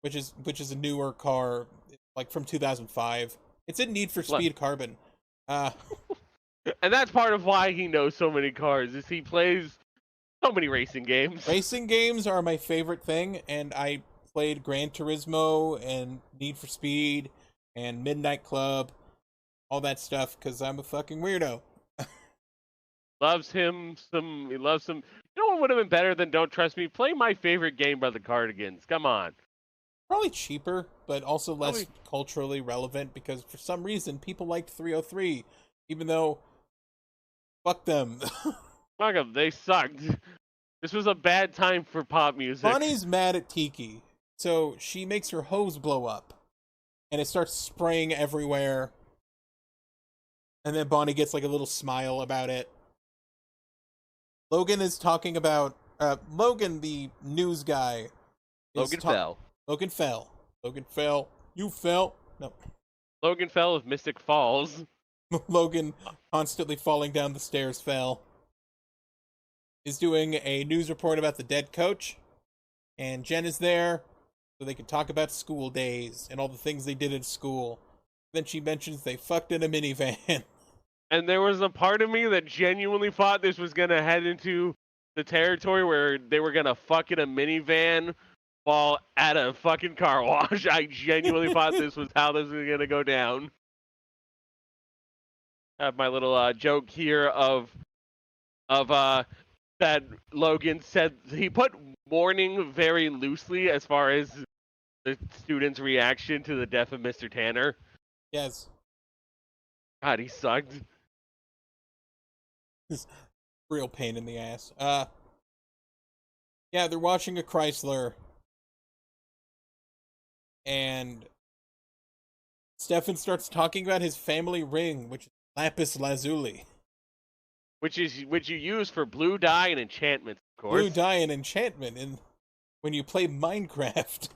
Speaker 2: which is a newer car, like from 2005. It's in Need for Speed Carbon.
Speaker 3: And that's part of why he knows so many cars. Is he plays so many racing games.
Speaker 2: Racing games are my favorite thing, and I played Gran Turismo and Need for Speed and Midnight Club, all that stuff, because I'm a fucking weirdo.
Speaker 3: Loves him some. He loves some. You know what would have been better than Don't Trust Me? Play my favorite game by the Cardigans. Come on.
Speaker 2: Probably cheaper, but also less culturally relevant, because for some reason people liked 303, even though fuck them.
Speaker 3: Fuck them. They sucked. This was a bad time for pop music.
Speaker 2: Bonnie's mad at Tiki, so she makes her hose blow up, and it starts spraying everywhere. And then Bonnie gets like a little smile about it. Logan is talking about Logan, the news guy.
Speaker 3: Logan fell.
Speaker 2: Logan fell. Logan fell. You fell. No.
Speaker 3: Logan fell of Mystic Falls.
Speaker 2: Logan, constantly falling down the stairs, fell. Is doing a news report about the dead coach. And Jen is there so they can talk about school days and all the things they did at school. Then she mentions they fucked in a minivan.
Speaker 3: And there was a part of me that genuinely thought this was going to head into the territory where they were going to fuck in a minivan while at a fucking car wash. I genuinely thought this was how this was going to go down. I have my little joke here of that Logan said he put warning very loosely as far as the students' reaction to the death of Mr. Tanner.
Speaker 2: Yes.
Speaker 3: God, he sucked.
Speaker 2: Real pain in the ass. Yeah, they're watching a Chrysler. And Stefan starts talking about his family ring, which is lapis lazuli.
Speaker 3: Which you use for blue dye and enchantments, of course.
Speaker 2: Blue dye and enchantment when you play Minecraft.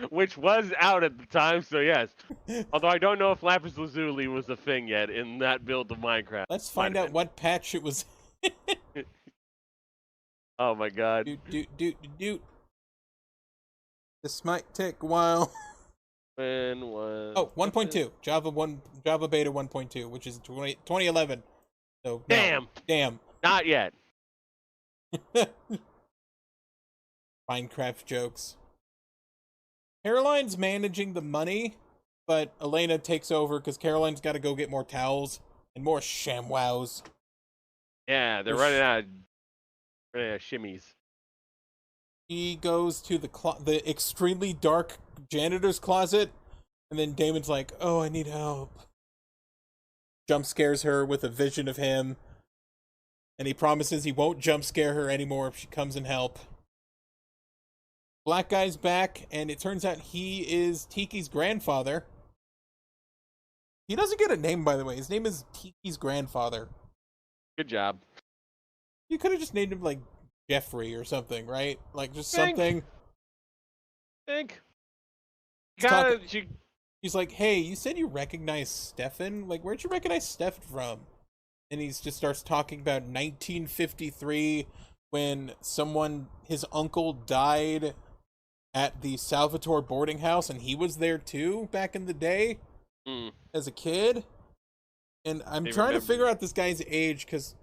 Speaker 3: Which was out at the time, so yes. Although I don't know if lapis lazuli was a thing yet in that build of Minecraft.
Speaker 2: Let's find out what patch it was.
Speaker 3: Oh my god.
Speaker 2: Doot. This might take a while.
Speaker 3: When was...
Speaker 2: Oh, 1.2. Java Beta 1.2, which is 2011. So
Speaker 3: Damn. Not yet.
Speaker 2: Minecraft jokes. Caroline's managing the money, but Elena takes over because Caroline's got to go get more towels and more ShamWows.
Speaker 3: Yeah, they're running out of shimmies.
Speaker 2: He goes to the extremely dark janitor's closet, and then Damon's like, "Oh, I need help." Jump scares her with a vision of him, and he promises he won't jump scare her anymore if she comes and help. Black guy's back, and it turns out he is Tiki's grandfather. He doesn't get a name, by the way. His name is Tiki's grandfather.
Speaker 3: Good job.
Speaker 2: You could have just named him, like, Jeffrey or something, right? Like, just something.
Speaker 3: Think.
Speaker 2: He's like, "Hey, you said you recognize Stefan? Like, where'd you recognize Stefan from?" And he just starts talking about 1953 when his uncle died at the Salvatore boarding house, and he was there too back in the day as a kid. And I'm trying to figure out this guy's age because,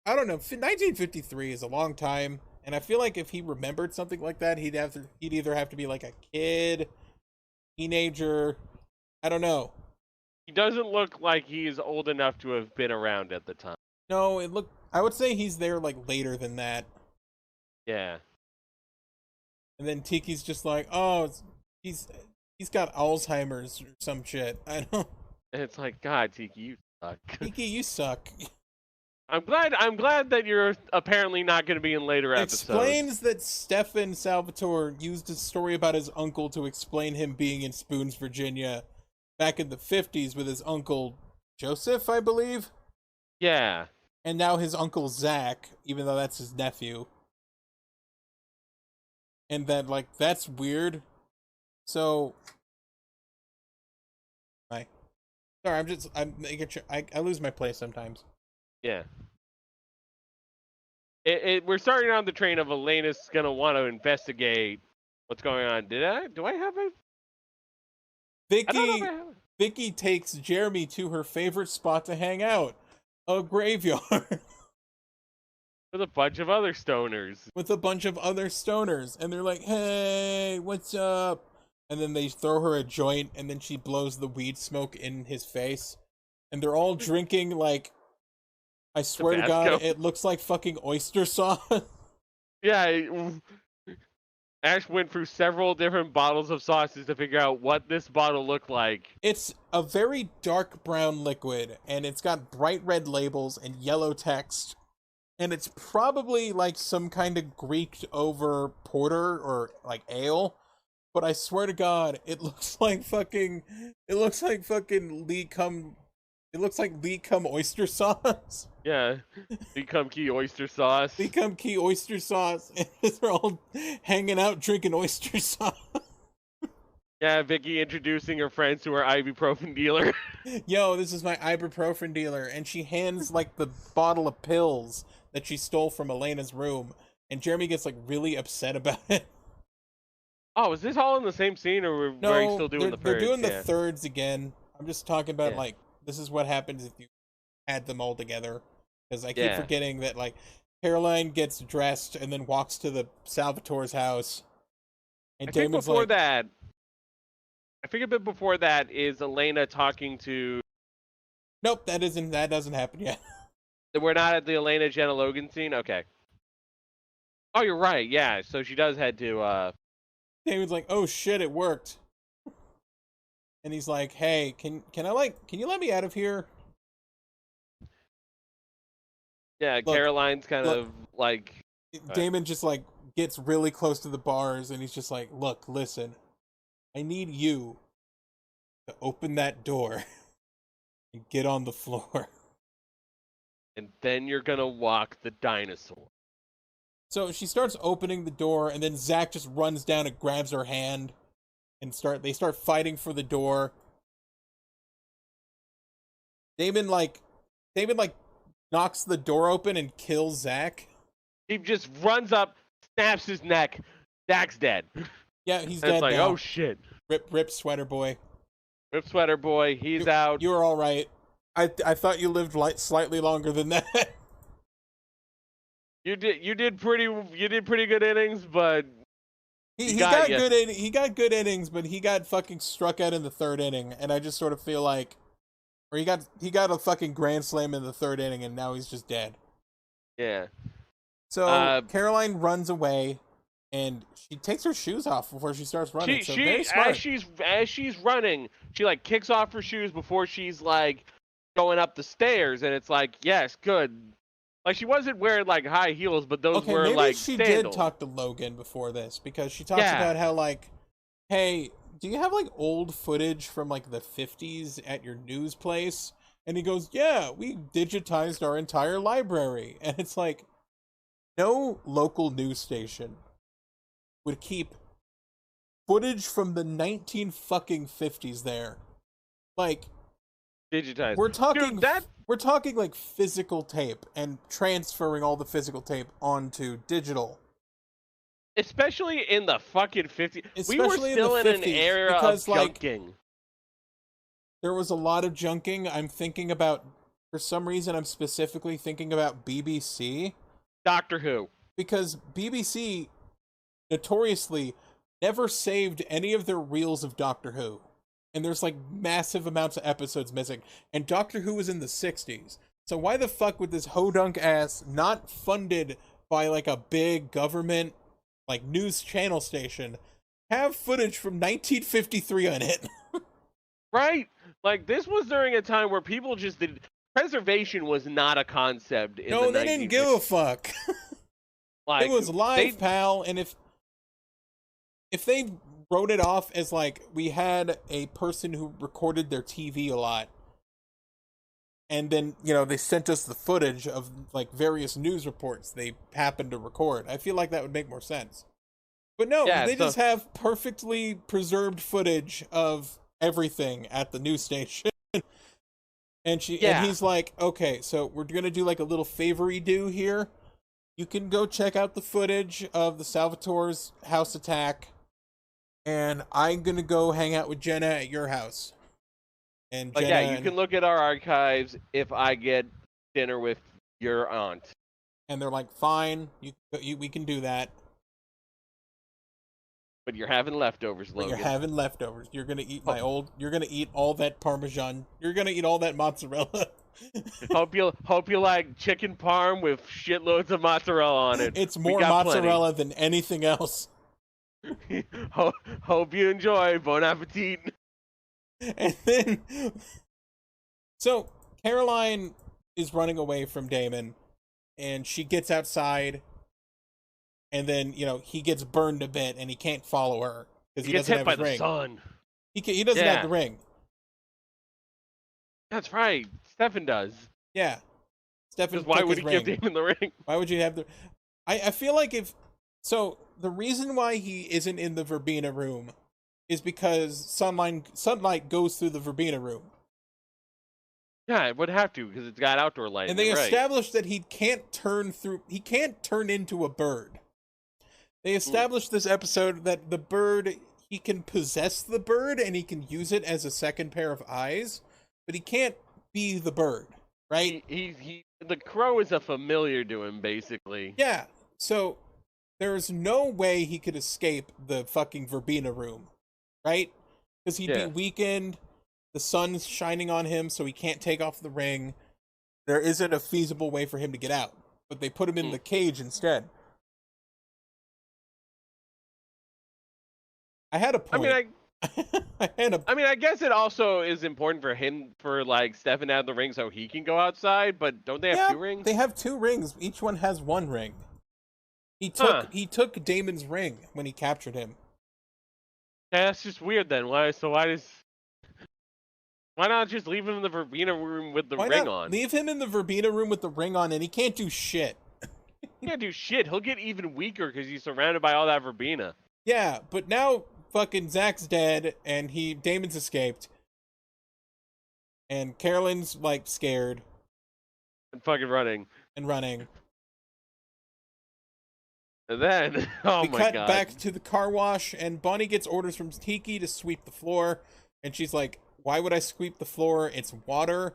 Speaker 2: I don't know, 1953 is a long time, and I feel like if he remembered something like that, he'd either have to be like a kid, teenager, I don't know.
Speaker 3: He doesn't look like he's old enough to have been around at the time.
Speaker 2: No, I would say he's there like later than that.
Speaker 3: Yeah.
Speaker 2: And then Tiki's just like, "Oh, he's got Alzheimer's or some shit." I don't.
Speaker 3: And it's like, God, Tiki, you
Speaker 2: Kiki, you suck.
Speaker 3: I'm glad that you're apparently not going to be in later episodes.
Speaker 2: Explains that Stefan Salvatore used a story about his uncle to explain him being in Spoons, Virginia back in the 50s with his uncle Joseph, I believe.
Speaker 3: Yeah.
Speaker 2: And now his uncle Zach, even though that's his nephew. And then, like, that's weird. So, sorry, I'm making sure, I lose my place sometimes.
Speaker 3: Yeah. We're starting on the train of Elena's gonna want to investigate what's going on. Do I have a... I don't know if I have it.
Speaker 2: Vicky takes Jeremy to her favorite spot to hang out, a graveyard.
Speaker 3: With a bunch of other stoners.
Speaker 2: And they're like, hey, what's up? And then they throw her a joint, and then she blows the weed smoke in his face. And they're all drinking, like, I swear to God, it looks like fucking oyster sauce.
Speaker 3: Yeah, Ash went through several different bottles of sauces to figure out what this bottle looked like.
Speaker 2: It's a very dark brown liquid, and it's got bright red labels and yellow text. And it's probably like some kind of Greeked over porter or like ale. But I swear to God, it looks like fucking Lee cum oyster sauce.
Speaker 3: Yeah, Lee cum key oyster sauce.
Speaker 2: Lee cum key oyster sauce. And they're all hanging out drinking oyster sauce.
Speaker 3: Yeah, Vicky introducing her friends to her ibuprofen dealer.
Speaker 2: Yo, this is my ibuprofen dealer. And she hands like the bottle of pills that she stole from Elena's room. And Jeremy gets like really upset about it.
Speaker 3: Oh, is this all in the same scene, or are you still doing the thirds?
Speaker 2: They're doing the thirds again. I'm just talking about like, this is what happens if you add them all together. Because I keep forgetting that like Caroline gets dressed and then walks to the Salvatore's house. And Damon's like,
Speaker 3: I think a bit before that is Elena talking to...
Speaker 2: Nope, that doesn't happen yet.
Speaker 3: We're not at the Elena Jenna Logan scene? Okay. Oh, you're right, yeah. So she does head to...
Speaker 2: Damon's like, oh shit, it worked. And he's like, hey, can you let me out of here?
Speaker 3: Yeah, look, Caroline's kind of like...
Speaker 2: Damon just like gets really close to the bars and he's just like, look, listen, I need you to open that door and get on the floor.
Speaker 3: And then you're gonna walk the dinosaur.
Speaker 2: So she starts opening the door, and then Zach just runs down and grabs her hand, and they start fighting for the door. Damon knocks the door open and kills Zach.
Speaker 3: He just runs up, snaps his neck. Zach's dead.
Speaker 2: Yeah, he's dead. It's like,
Speaker 3: now. Oh shit!
Speaker 2: Rip sweater boy.
Speaker 3: Rip sweater boy. He's out.
Speaker 2: You were all right. I thought you lived slightly longer than that.
Speaker 3: You did pretty good innings, but
Speaker 2: he got good innings, but he got fucking struck out in the third inning, and I just sort of feel like, or he got a fucking grand slam in the third inning, and now he's just dead.
Speaker 3: Yeah.
Speaker 2: So Caroline runs away, and she takes her shoes off before she starts running. Very smart.
Speaker 3: As she's running, she like kicks off her shoes before she's like going up the stairs, and it's like, yes, good. Like, she wasn't wearing, like, high heels, but those were, like,
Speaker 2: she
Speaker 3: sandals.
Speaker 2: did talk to Logan before this, because she talks about how, like, hey, do you have, like, old footage from, like, the 50s at your news place? And he goes, yeah, we digitized our entire library. And it's like, no local news station would keep footage from the 1950s there. Like,
Speaker 3: digitized.
Speaker 2: We're talking like physical tape and transferring all the physical tape onto digital.
Speaker 3: Especially in the fucking 50s. We were still in an era of junking.
Speaker 2: Like, there was a lot of junking. I'm thinking about, for some reason, I'm specifically thinking about BBC.
Speaker 3: Doctor Who.
Speaker 2: Because BBC notoriously never saved any of their reels of Doctor Who. And there's like massive amounts of episodes missing. And Doctor Who was in the 60s. So why the fuck would this hodunk ass, not funded by like a big government like news channel station, have footage from 1953 on it?
Speaker 3: Right? Like, this was during a time where people just preservation was not a concept in the 90s.
Speaker 2: No, they didn't give a fuck.
Speaker 3: Like,
Speaker 2: it was live, pal, and if they wrote it off as like we had a person who recorded their TV a lot, and then they sent us the footage of like various news reports they happened to record, I feel like that would make more sense. But no, they just have perfectly preserved footage of everything at the news station. And he's like, okay, so we're gonna do like a little favory do here. You can go check out the footage of the Salvatore's house attack, and I'm gonna go hang out with Jenna at your house. And Jenna,
Speaker 3: you can look at our archives if I get dinner with your aunt.
Speaker 2: And they're like, fine, we can do that.
Speaker 3: But you're having leftovers, Logan.
Speaker 2: You're having leftovers. You're gonna eat You're gonna eat all that Parmesan. You're gonna eat all that mozzarella.
Speaker 3: hope you like chicken parm with shitloads of mozzarella on it.
Speaker 2: It's more mozzarella than anything else.
Speaker 3: Hope you enjoy. Bon appetit.
Speaker 2: And then, so Caroline is running away from Damon, and she gets outside, and then he gets burned a bit, and he can't follow her because he
Speaker 3: gets
Speaker 2: doesn't
Speaker 3: hit
Speaker 2: have
Speaker 3: by
Speaker 2: his
Speaker 3: the
Speaker 2: ring.
Speaker 3: sun.
Speaker 2: He doesn't have the ring.
Speaker 3: That's right. Stefan does.
Speaker 2: Yeah. Stefan.
Speaker 3: Why would he give Damon the ring?
Speaker 2: Why would you have the? I feel like the reason why he isn't in the verbena room is because sunlight goes through the verbena room.
Speaker 3: Yeah, it would have to because it's got outdoor light.
Speaker 2: And they established that he can't turn into a bird. They established this episode that the bird, he can possess the bird and he can use it as a second pair of eyes, but he can't be the bird, right?
Speaker 3: The crow is a familiar to him, basically.
Speaker 2: Yeah, so there's no way he could escape the fucking verbena room, right? Because he'd be weakened, the sun's shining on him, so he can't take off the ring. There isn't a feasible way for him to get out, but they put him in the cage instead. I had a point.
Speaker 3: I guess it also is important for Stefan to have the ring so he can go outside, but don't they have 2 rings?
Speaker 2: They have 2 rings. Each one has 1 ring. He took Damon's ring when he captured him.
Speaker 3: Yeah, that's just weird then. Why not just leave him in the verbena room with the ring on?
Speaker 2: Leave him in the verbena room with the ring on, and he can't do shit.
Speaker 3: He can't do shit. He'll get even weaker because he's surrounded by all that verbena.
Speaker 2: Yeah, but now fucking Zach's dead, and Damon's escaped. And Carolyn's, scared.
Speaker 3: And fucking running.
Speaker 2: And running.
Speaker 3: And then,
Speaker 2: we cut back to the car wash, and Bonnie gets orders from Tiki to sweep the floor. And she's like, why would I sweep the floor? It's water.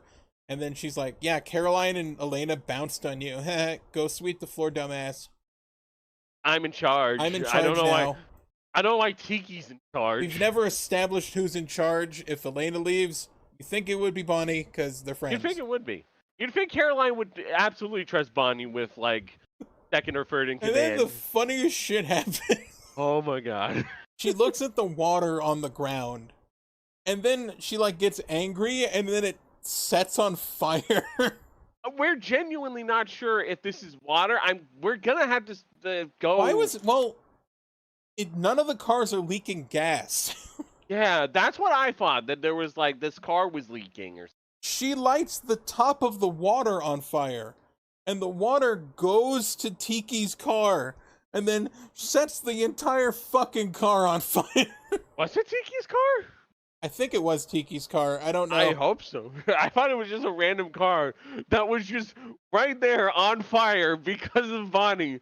Speaker 2: And then she's like, yeah, Caroline and Elena bounced on you. Go sweep the floor, dumbass.
Speaker 3: I'm in charge.
Speaker 2: I don't know
Speaker 3: now. I don't know why Tiki's in charge.
Speaker 2: We've never established who's in charge. If Elena leaves, you think it would be Bonnie because they're friends.
Speaker 3: You'd think it would be. You'd think Caroline would absolutely trust Bonnie with, second or third in command.
Speaker 2: And then the funniest shit happens.
Speaker 3: Oh my god.
Speaker 2: She looks at the water on the ground, and then she, gets angry, and then it sets on fire.
Speaker 3: We're genuinely not sure if this is water. We're gonna have to go...
Speaker 2: Why was... Well... none of the cars are leaking gas.
Speaker 3: Yeah, that's what I thought, that there was this car was leaking or something.
Speaker 2: She lights the top of the water on fire, and the water goes to Tiki's car, and then sets the entire fucking car on fire.
Speaker 3: Was it Tiki's car?
Speaker 2: I think it was Tiki's car. I don't know.
Speaker 3: I hope so. I thought it was just a random car that was just right there on fire because of Bonnie.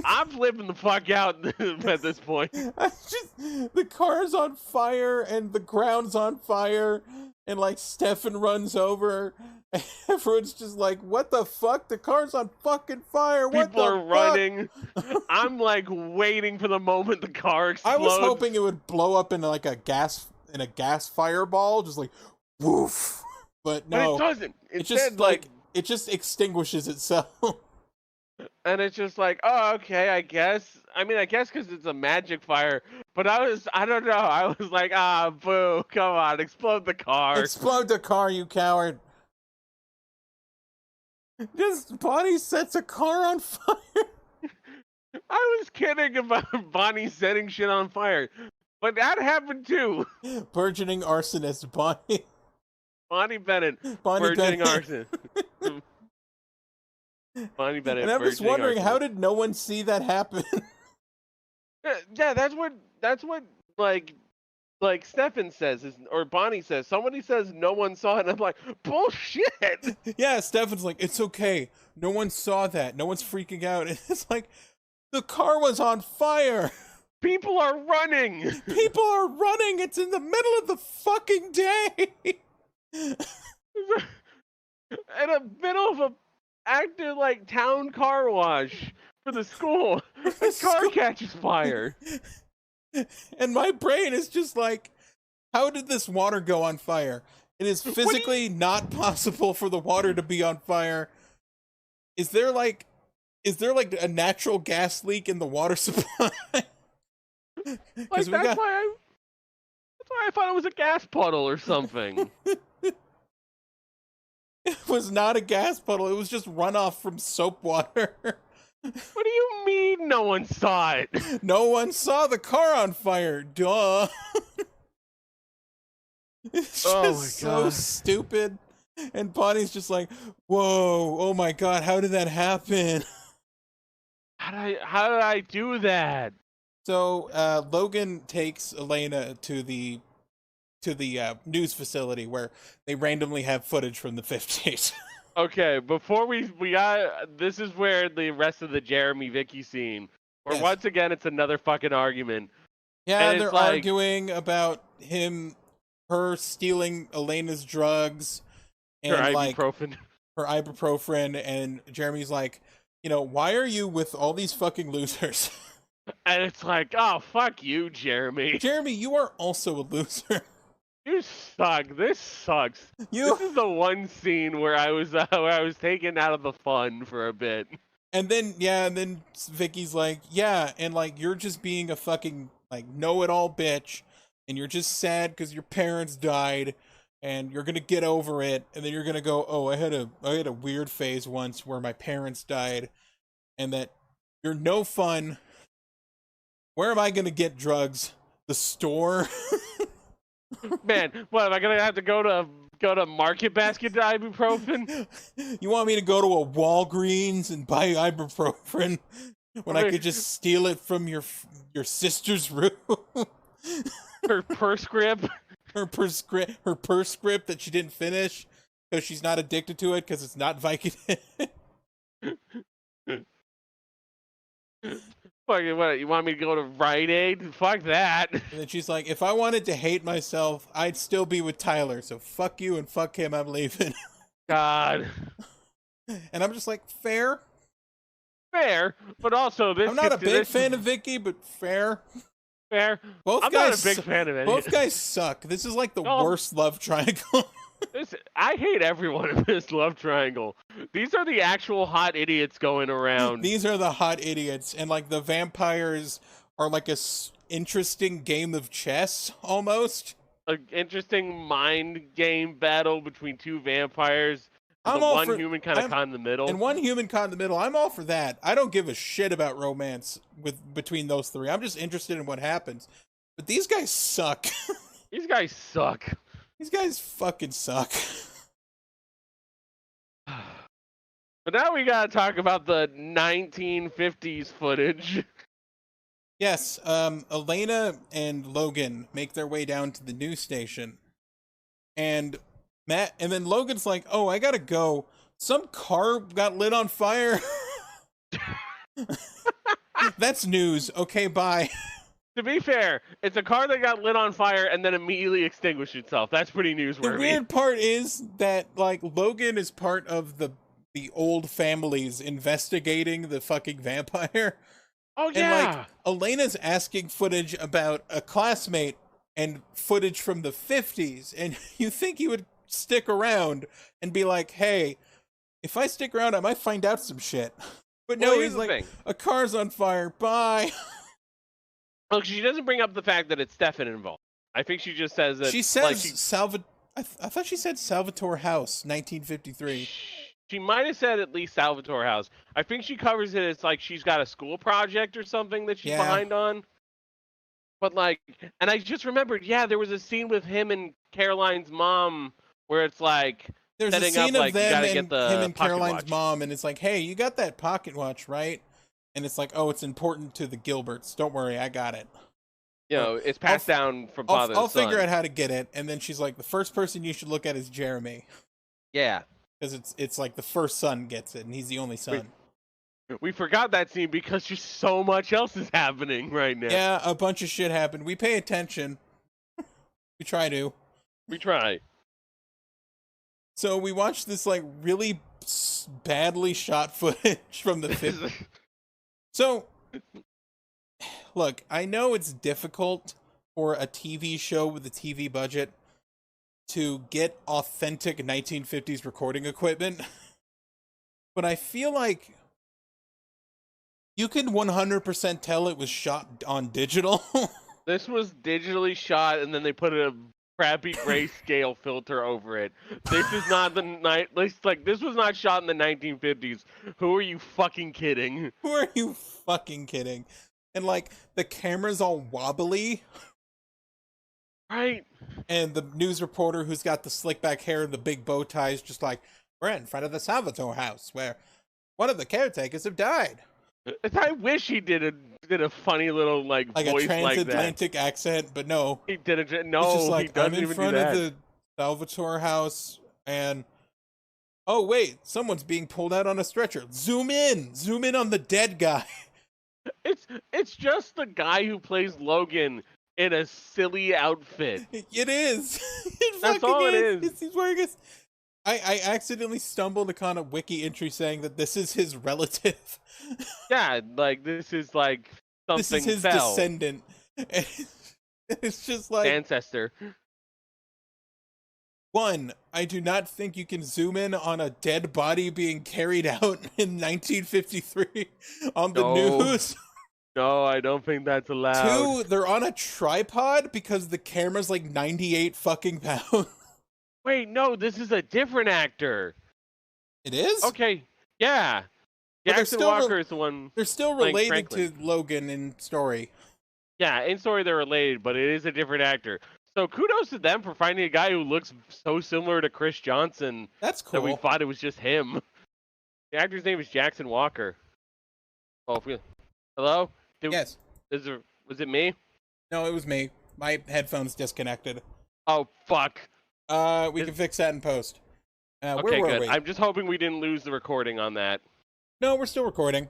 Speaker 3: I'm flipping the fuck out at this point.
Speaker 2: The car's on fire and the ground's on fire, and Stefan runs over. Everyone's just like, what the fuck? The car's on fucking fire. What
Speaker 3: People are
Speaker 2: fuck?
Speaker 3: running. I'm waiting for the moment the car explodes.
Speaker 2: I was hoping it would blow up into a gas fireball, just woof. But no,
Speaker 3: but it doesn't.
Speaker 2: Instead, it just extinguishes itself.
Speaker 3: And it's just oh, okay, I guess. I guess because it's a magic fire. But I don't know. I was boo, come on, explode the car.
Speaker 2: Explode the car, you coward. Just Bonnie sets a car on fire.
Speaker 3: I was kidding about Bonnie setting shit on fire, but that happened too.
Speaker 2: Burgeoning arsonist Bonnie.
Speaker 3: Bonnie Bennett,
Speaker 2: Bonnie
Speaker 3: burgeoning
Speaker 2: Bennett.
Speaker 3: arson. Bonnie Bennett.
Speaker 2: And I'm just wondering,
Speaker 3: arsonist.
Speaker 2: how did no one see that happen?
Speaker 3: Yeah, that's what like Stefan says, or Bonnie says. Somebody says no one saw it, and I'm like, bullshit.
Speaker 2: Yeah, Stefan's like, it's okay. No one saw that. No one's freaking out. And it's like, the car was on fire.
Speaker 3: People are running.
Speaker 2: People are running. It's in the middle of the fucking day.
Speaker 3: In the middle of a active like town car wash for the school. The car catches fire.
Speaker 2: And my brain is just like, how did this water go on fire? It is physically not possible for the water to be on fire. Is there like a natural gas leak in the water supply?
Speaker 3: Like, that's why I thought it was a gas puddle or something.
Speaker 2: It was not a gas puddle. It was just runoff from soap water.
Speaker 3: What do you mean no one saw it?
Speaker 2: No one saw the car on fire. Duh. It's just
Speaker 3: Oh my
Speaker 2: so
Speaker 3: God.
Speaker 2: stupid. And Bonnie's just like, whoa, oh my God, how did that happen?
Speaker 3: How did I do that?
Speaker 2: So Logan takes Elena to the news facility where they randomly have footage from the 50s.
Speaker 3: Okay, before we got, this is where the rest of the Jeremy Vicky scene, where
Speaker 2: Yes.
Speaker 3: once again it's another fucking argument.
Speaker 2: Yeah,
Speaker 3: And
Speaker 2: they're
Speaker 3: it's like-
Speaker 2: arguing about her stealing Elena's drugs and
Speaker 3: Her
Speaker 2: like
Speaker 3: ibuprofen.
Speaker 2: her ibuprofen, and Jeremy's like, why are you with all these fucking losers?
Speaker 3: And it's like, oh, fuck you, Jeremy.
Speaker 2: Jeremy, you are also a loser.
Speaker 3: You suck. This sucks.
Speaker 2: You
Speaker 3: This is the one scene where I was taken out of the fun for a bit.
Speaker 2: and then Vicky's like, yeah, and like you're just being a fucking like know-it-all bitch, and you're just sad because your parents died, and you're gonna get over it, and then you're gonna go, oh, I had a weird phase once where my parents died, and that you're no fun. Where am I gonna get drugs? The store?
Speaker 3: Man, what am I gonna have to go to Market Basket to ibuprofen?
Speaker 2: You want me to go to a Walgreens and buy ibuprofen when I could just steal it from your sister's room?
Speaker 3: Her purse grip.
Speaker 2: her purse script that she didn't finish because she's not addicted to it because it's not Vicodin.
Speaker 3: Fucking what? You want me to go to Rite Aid? Fuck that.
Speaker 2: And then she's like, if I wanted to hate myself, I'd still be with Tyler. So fuck you and fuck him. I'm leaving.
Speaker 3: God.
Speaker 2: And I'm just like, fair.
Speaker 3: Fair, but also this.
Speaker 2: I'm not a big fan of Vicky, but fair.
Speaker 3: Fair.
Speaker 2: Both
Speaker 3: I'm
Speaker 2: guys,
Speaker 3: not a big fan of any.
Speaker 2: both guys suck. This is like the
Speaker 3: No.
Speaker 2: worst love triangle.
Speaker 3: I hate everyone in this love triangle. These are the actual hot idiots going around.
Speaker 2: These are the hot idiots, and like the vampires are like a interesting game of chess almost.
Speaker 3: An interesting mind game battle between two vampires.
Speaker 2: I'm
Speaker 3: The
Speaker 2: all
Speaker 3: one
Speaker 2: for-
Speaker 3: human kind of
Speaker 2: I'm-
Speaker 3: caught in the middle.
Speaker 2: And one human caught in the middle. I'm all for that. I don't give a shit about romance between those three. I'm just interested in what happens. But these guys suck.
Speaker 3: These guys suck.
Speaker 2: These guys fucking suck.
Speaker 3: But now we gotta talk about the 1950s footage.
Speaker 2: Yes, Elena and Logan make their way down to the news station. And then Logan's like, oh, I gotta go. Some car got lit on fire. That's news. Okay, bye.
Speaker 3: To be fair, it's a car that got lit on fire and then immediately extinguished itself. That's pretty newsworthy.
Speaker 2: The weird part is that, like, Logan is part of the old families investigating the fucking vampire.
Speaker 3: Oh
Speaker 2: And,
Speaker 3: yeah.
Speaker 2: like, Elena's asking footage about a classmate and footage from the 50s. And you think he would stick around and be like, hey, if I stick around, I might find out some shit. But no,
Speaker 3: Well, here's
Speaker 2: he's
Speaker 3: the
Speaker 2: like,
Speaker 3: thing.
Speaker 2: a car's on fire. Bye.
Speaker 3: Look, she doesn't bring up the fact that it's Stefan involved. I think she just says that.
Speaker 2: She says
Speaker 3: like,
Speaker 2: I thought she said Salvatore House, 1953.
Speaker 3: She might have said at least Salvatore House. I think she covers it as like she's got a school project or something that she's
Speaker 2: Yeah.
Speaker 3: behind on. But like, and I just remembered, yeah, there was a scene with him and Caroline's mom where it's like
Speaker 2: There's a
Speaker 3: setting
Speaker 2: scene
Speaker 3: up
Speaker 2: of
Speaker 3: like you
Speaker 2: them
Speaker 3: gotta
Speaker 2: and
Speaker 3: get the
Speaker 2: him and
Speaker 3: pocket
Speaker 2: Caroline's
Speaker 3: watch.
Speaker 2: mom, and it's like, hey, you got that pocket watch, right? And it's like, oh, it's important to the Gilberts. Don't worry, I got it.
Speaker 3: You know, it's passed down from father to
Speaker 2: I'll
Speaker 3: son.
Speaker 2: figure out how to get it. And then she's like, the first person you should look at is Jeremy.
Speaker 3: Yeah.
Speaker 2: Because it's like the first son gets it, and he's the only son.
Speaker 3: We forgot that scene because just so much else is happening right now.
Speaker 2: Yeah, a bunch of shit happened. We pay attention. We try to.
Speaker 3: We try.
Speaker 2: So we watched this like really badly shot footage from the 50s. So, look, I know it's difficult for a TV show with a TV budget to get authentic 1950s recording equipment, but I feel like you can 100% tell it was shot on digital.
Speaker 3: This was digitally shot, and then they put a crappy grayscale filter over it. This is not the night. Like this was not shot in the 1950s. Who are you fucking kidding?
Speaker 2: Who are you fucking kidding? And like the camera's all wobbly.
Speaker 3: Right.
Speaker 2: And the news reporter who's got the slick back hair and the big bow tie is just like, we're in front of the Salvatore house where one of the caretakers have died.
Speaker 3: I wish he did a funny little like voice
Speaker 2: a transatlantic accent, but no.
Speaker 3: He did it. No,
Speaker 2: it's just like,
Speaker 3: he doesn't
Speaker 2: I'm in
Speaker 3: even
Speaker 2: front
Speaker 3: do that.
Speaker 2: of the Salvatore house, and oh wait, someone's being pulled out on a stretcher. Zoom in on the dead guy.
Speaker 3: It's just the guy who plays Logan in a silly outfit.
Speaker 2: It is.
Speaker 3: That's all it is.
Speaker 2: He's wearing a. I accidentally stumbled upon a wiki entry saying that this is his relative.
Speaker 3: Yeah, like this is like something.
Speaker 2: This is his descendant. It's just like
Speaker 3: ancestor.
Speaker 2: One, I do not think you can zoom in on a dead body being carried out in 1953 on the news.
Speaker 3: No, I don't think that's allowed.
Speaker 2: 2, they're on a tripod because the camera's like 98 fucking pounds.
Speaker 3: Wait, no, this is a different actor.
Speaker 2: It is?
Speaker 3: Okay, yeah. Jackson Walker is the one.
Speaker 2: They're still related to Logan in story.
Speaker 3: Yeah, in story they're related, but it is a different actor. So kudos to them for finding a guy who looks so similar to Chris Johnson.
Speaker 2: That's cool.
Speaker 3: That we thought it was just him. The actor's name is Jackson Walker. Oh, hello?
Speaker 2: Yes.
Speaker 3: Was it me?
Speaker 2: No, it was me. My headphones disconnected.
Speaker 3: Oh, fuck.
Speaker 2: We can fix that in post.
Speaker 3: Okay,
Speaker 2: where were
Speaker 3: good.
Speaker 2: we?
Speaker 3: I'm just hoping we didn't lose the recording on that.
Speaker 2: No, we're still recording.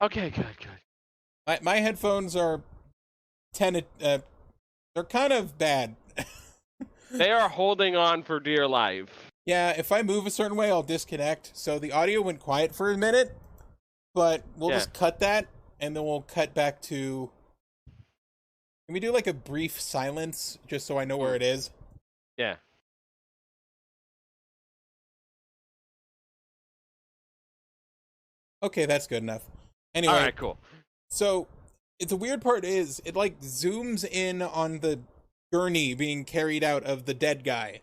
Speaker 3: Okay, good.
Speaker 2: My headphones are they're kind of bad.
Speaker 3: They are holding on for dear life.
Speaker 2: Yeah, if I move a certain way, I'll disconnect. So the audio went quiet for a minute, but we'll just cut that, and then we'll cut back to... Can we do like a brief silence, just so I know where it is?
Speaker 3: Yeah.
Speaker 2: Okay, that's good enough. Anyway.
Speaker 3: All right, cool.
Speaker 2: So, the weird part is, it like zooms in on the gurney being carried out of the dead guy.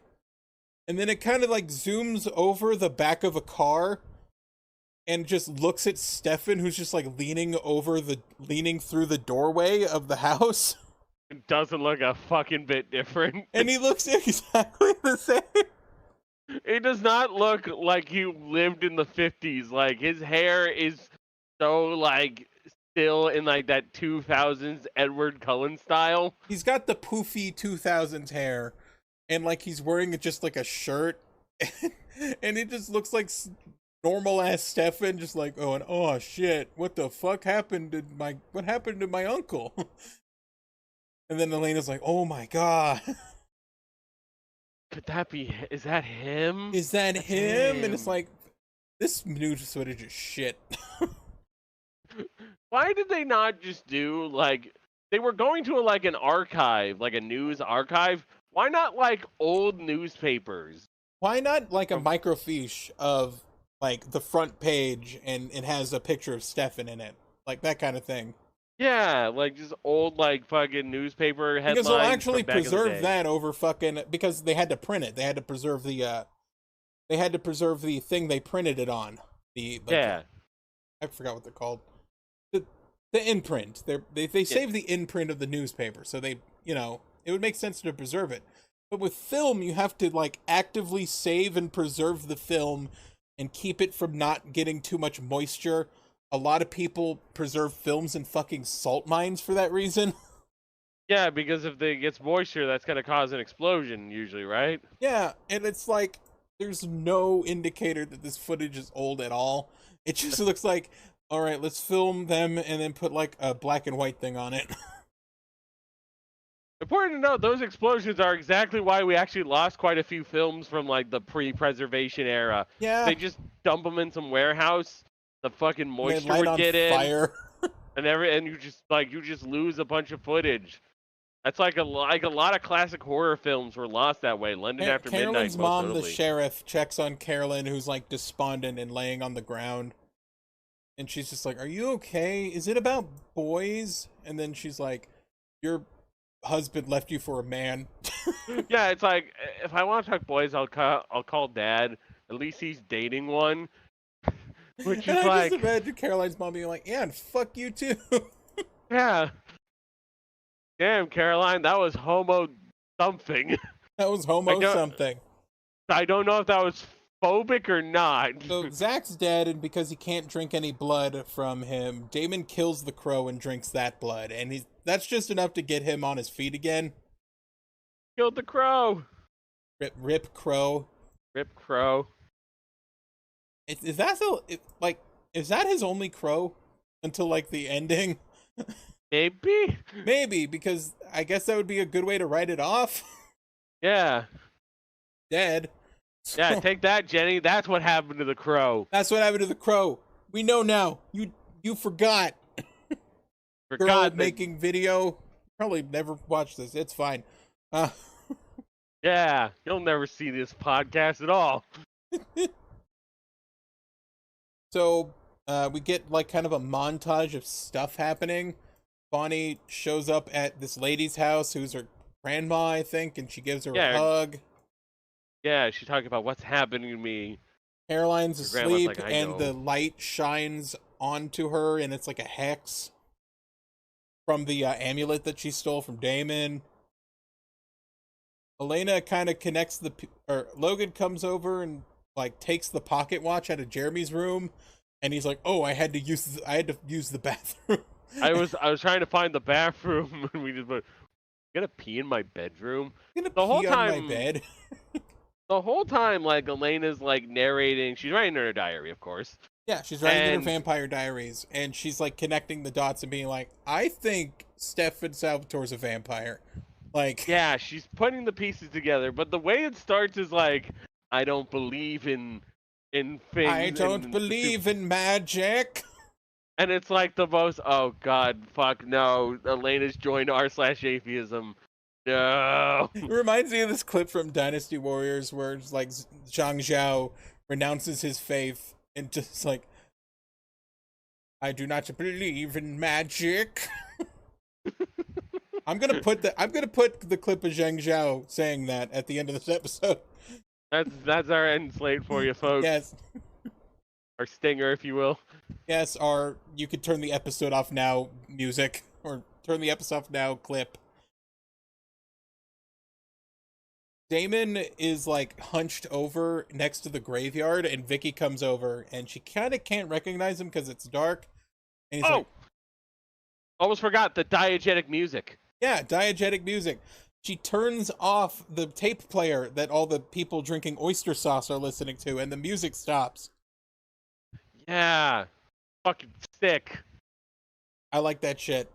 Speaker 2: And then it kind of like zooms over the back of a car and just looks at Stefan, who's just like leaning through the doorway of the house.
Speaker 3: It doesn't look a fucking bit different.
Speaker 2: And he looks exactly the same.
Speaker 3: It does not look like he lived in the 50s. Like, his hair is so, like, still in, like, that 2000s Edward Cullen style.
Speaker 2: He's got the poofy 2000s hair. And, like, he's wearing just, like, a shirt. And it just looks like normal-ass Stefan, just like, oh, shit, what the fuck happened to my uncle? And then Elena's like, oh, my God.
Speaker 3: Could that be... Is that him?
Speaker 2: Is that him? And it's like, this news footage is shit.
Speaker 3: Why did they not just do, like... They were going to, like, an archive, like a news archive. Why not, like, old newspapers?
Speaker 2: Why not, like, a microfiche of, like, the front page and it has a picture of Stefan in it? Like, that kind of thing.
Speaker 3: Yeah, like, just old, like, fucking newspaper headlines.
Speaker 2: Because they'll actually
Speaker 3: preserve
Speaker 2: that over fucking... Because they had to print it. They had to preserve the they had to preserve the thing they printed it on. I forgot what they're called. The imprint. They save the imprint of the newspaper, so they, it would make sense to preserve it. But with film, you have to like actively save and preserve the film and keep it from not getting too much moisture. A lot of people preserve films in fucking salt mines for that reason.
Speaker 3: Yeah, because if it gets moisture, that's going to cause an explosion usually, right?
Speaker 2: Yeah, and it's like there's no indicator that this footage is old at all. It just looks like, all right, let's film them and then put like a black and white thing on it.
Speaker 3: Important to note, those explosions are exactly why we actually lost quite a few films from like the pre-preservation era.
Speaker 2: Yeah.
Speaker 3: They just dump them in some warehouse, the fucking moisture would get
Speaker 2: fire.
Speaker 3: in, and you just lose a bunch of footage. That's like a lot of classic horror films were lost that way. London After Midnight.
Speaker 2: Carolyn's mom, the sheriff, checks on Carolyn, who's like despondent and laying on the ground. And she's just like, "Are you okay? Is it about boys?" And then she's like, "Your husband left you for a man."
Speaker 3: Yeah, it's like, if I want to talk boys, I'll call Dad. At least he's dating one. Which is
Speaker 2: I just imagine Caroline's mom being like, "Yeah, and fuck you too."
Speaker 3: Yeah. Damn, Caroline, that was homo something.
Speaker 2: That was homo something.
Speaker 3: I don't know if that was phobic or not.
Speaker 2: So Zach's dead, and because he can't drink any blood from him, Damon kills the crow and drinks that blood, and that's just enough to get him on his feet again.
Speaker 3: Killed the crow.
Speaker 2: Rip crow.
Speaker 3: Rip crow.
Speaker 2: Is that his only crow until like the ending? Maybe, because I guess that would be a good way to write it off.
Speaker 3: Yeah.
Speaker 2: Dead. So,
Speaker 3: yeah, take that, Jenny. That's what happened to the crow.
Speaker 2: That's what happened to the crow. We know now. You forgot.
Speaker 3: Girl
Speaker 2: making video. Probably never watched this. It's fine.
Speaker 3: Yeah, you'll never see this podcast at all.
Speaker 2: So, we get like kind of a montage of stuff happening. Bonnie shows up at this lady's house, who's her grandma, I think, and she gives her a hug.
Speaker 3: Yeah, she's talking about what's happening to me.
Speaker 2: Caroline's asleep, like, and the light shines onto her, and it's like a hex from the amulet that she stole from Damon. Elena kind of connects Logan comes over and like takes the pocket watch out of Jeremy's room, and he's like, "Oh, I had to use the bathroom."
Speaker 3: I was trying to find the bathroom, and we just went, "I'm gonna pee in my bedroom."
Speaker 2: I'm gonna pee on my bed.
Speaker 3: The whole time, like, Elena's like narrating. She's writing in her diary, of course.
Speaker 2: Yeah, she's writing in her vampire diaries, and she's like connecting the dots and being like, "I think Stefan Salvatore's a vampire." Like,
Speaker 3: yeah, she's putting the pieces together, but the way it starts is like, "I don't believe in things.
Speaker 2: I don't believe in magic."
Speaker 3: And it's like the most, oh god, fuck no, Elena's joined r/atheism. No.
Speaker 2: It reminds me of this clip from Dynasty Warriors where it's like Zhang Zhao renounces his faith and just like, "I do not believe in magic." I'm gonna put the clip of Zhang Zhao saying that at the end of this episode.
Speaker 3: That's our end slate for you, folks.
Speaker 2: Yes.
Speaker 3: Our stinger, if you will.
Speaker 2: Yes, or you could turn the episode off now music, or turn the episode off now clip. Damon is like hunched over next to the graveyard, and Vicky comes over, and she kind of can't recognize him because it's dark. And he's
Speaker 3: almost forgot the diegetic music.
Speaker 2: Yeah, diegetic music. She turns off the tape player that all the people drinking oyster sauce are listening to, and the music stops.
Speaker 3: Yeah. Fucking sick.
Speaker 2: I like that shit.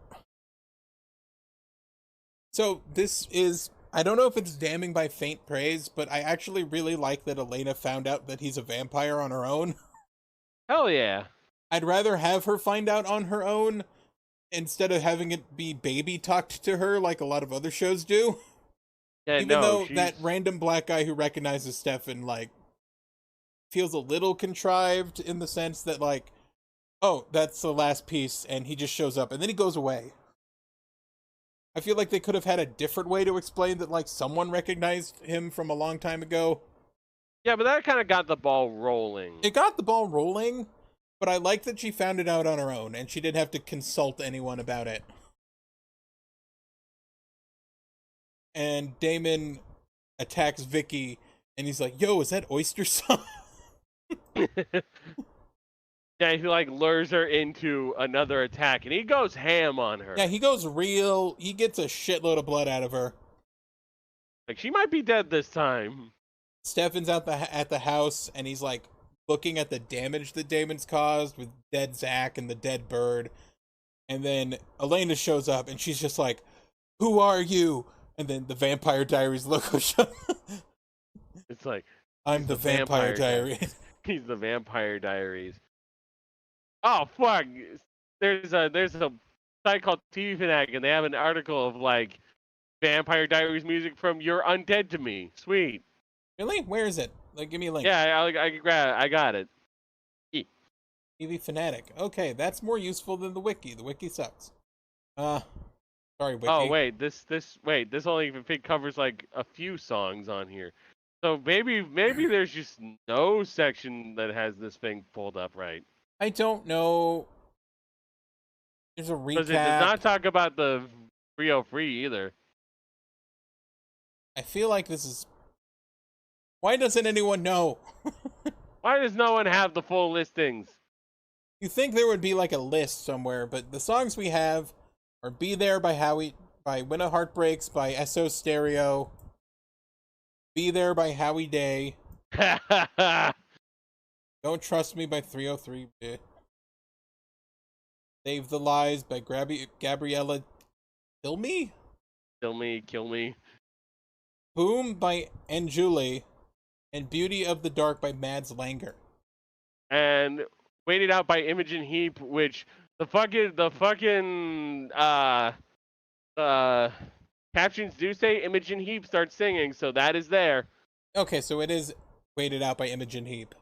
Speaker 2: So this is, I don't know if it's damning by faint praise, but I actually really like that Elena found out that he's a vampire on her own.
Speaker 3: Hell yeah.
Speaker 2: I'd rather have her find out on her own instead of having it be baby talked to her like a lot of other shows do.
Speaker 3: Yeah,
Speaker 2: Even though that random black guy who recognizes Stefan, like, feels a little contrived in the sense that, like, oh, that's the last piece, and he just shows up, and then he goes away. I feel like they could have had a different way to explain that, like, someone recognized him from a long time ago.
Speaker 3: Yeah, but that kind of got the ball rolling.
Speaker 2: It got the ball rolling, but I like that she found it out on her own, and she didn't have to consult anyone about it. And Damon attacks Vicky, and he's like, "Yo, is that oyster song?"
Speaker 3: Yeah, he like lures her into another attack, and he goes ham on her.
Speaker 2: Yeah, he goes real. He gets a shitload of blood out of her.
Speaker 3: Like, she might be dead this time.
Speaker 2: Stefan's at the house, and he's like looking at the damage that Damon's caused with dead Zach and the dead bird. And then Elena shows up, and she's just like, "Who are you?" And then the Vampire Diaries logo shows up.
Speaker 3: It's like,
Speaker 2: I'm the Vampire Diaries.
Speaker 3: He's the Vampire Diaries. Oh fuck! There's a site called TV Fanatic, and they have an article of like Vampire Diaries music from "You're Undead to Me." Sweet.
Speaker 2: Really? Where is it? Like, give me a link.
Speaker 3: Yeah, I can grab it. I got it.
Speaker 2: TV Fanatic. Okay, that's more useful than the wiki. The wiki sucks. Sorry, wiki.
Speaker 3: Oh wait, this only covers like a few songs on here. So maybe there's just no section that has this thing pulled up right.
Speaker 2: I don't know. There's a recap.
Speaker 3: Because it does not talk about the 303 either.
Speaker 2: I feel like this is... Why doesn't anyone know?
Speaker 3: Why does no one have the full listings?
Speaker 2: You think there would be like a list somewhere, but the songs we have are Be There by When a Heart Breaks by SO Stereo, Be There by Howie Day, Don't Trust Me by 303, Save the Lies by Gabriella Kill Me?
Speaker 3: Kill me.
Speaker 2: Boom by Anjuli, and Beauty of the Dark by Mads Langer.
Speaker 3: And Waited Out by Imogen Heap, which the fucking captions do say Imogen Heap starts singing, so that is there.
Speaker 2: Okay, so it is Waited Out by Imogen Heap.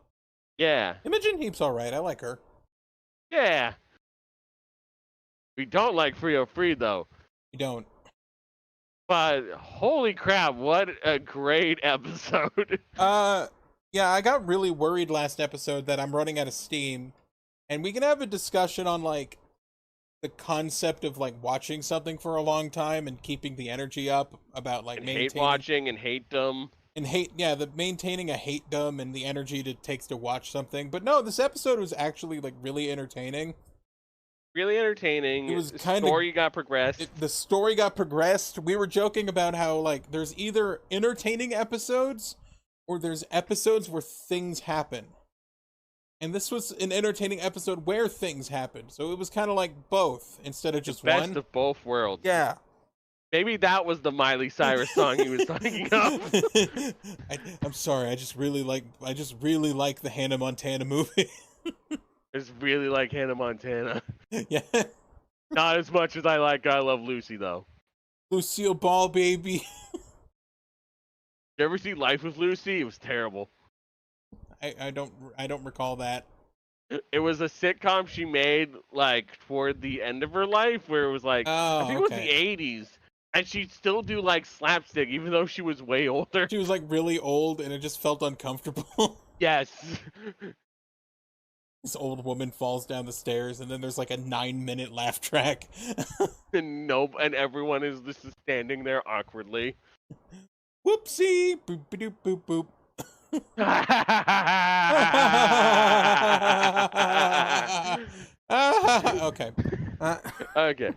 Speaker 3: Yeah.
Speaker 2: Imogen Heap's alright, I like her.
Speaker 3: Yeah. We don't like 303 though.
Speaker 2: We don't.
Speaker 3: But holy crap, what a great episode.
Speaker 2: Yeah, I got really worried last episode that I'm running out of steam. And we can have a discussion on, like, the concept of, like, watching something for a long time and keeping the energy up about, like,
Speaker 3: and
Speaker 2: maintaining...
Speaker 3: hate watching and hate-dom.
Speaker 2: And maintaining a hate-dom and the energy it takes to watch something. But no, this episode was actually, like, really entertaining.
Speaker 3: Really entertaining.
Speaker 2: It was
Speaker 3: the
Speaker 2: kind of...
Speaker 3: story got progressed.
Speaker 2: The story got progressed. We were joking about how, like, there's either entertaining episodes or there's episodes where things happen. And this was an entertaining episode where things happened. So it was kind of like both instead of just
Speaker 3: best
Speaker 2: one.
Speaker 3: Best of both worlds.
Speaker 2: Yeah.
Speaker 3: Maybe that was the Miley Cyrus song he was talking of.
Speaker 2: I'm sorry. I just really like the Hannah Montana movie.
Speaker 3: I just really like Hannah Montana.
Speaker 2: Yeah.
Speaker 3: Not as much as I like I Love Lucy though.
Speaker 2: Lucille Ball, baby.
Speaker 3: You ever see Life with Lucy? It was terrible.
Speaker 2: I don't recall that.
Speaker 3: It was a sitcom she made like toward the end of her life, where it was like I think it was the 80s, and she'd still do like slapstick even though she was way older.
Speaker 2: She was like really old, and it just felt uncomfortable.
Speaker 3: Yes.
Speaker 2: This old woman falls down the stairs, and then there's like a 9-minute laugh track.
Speaker 3: And everyone is just standing there awkwardly.
Speaker 2: Whoopsie! Boop boop boop boop. Okay.
Speaker 3: Okay.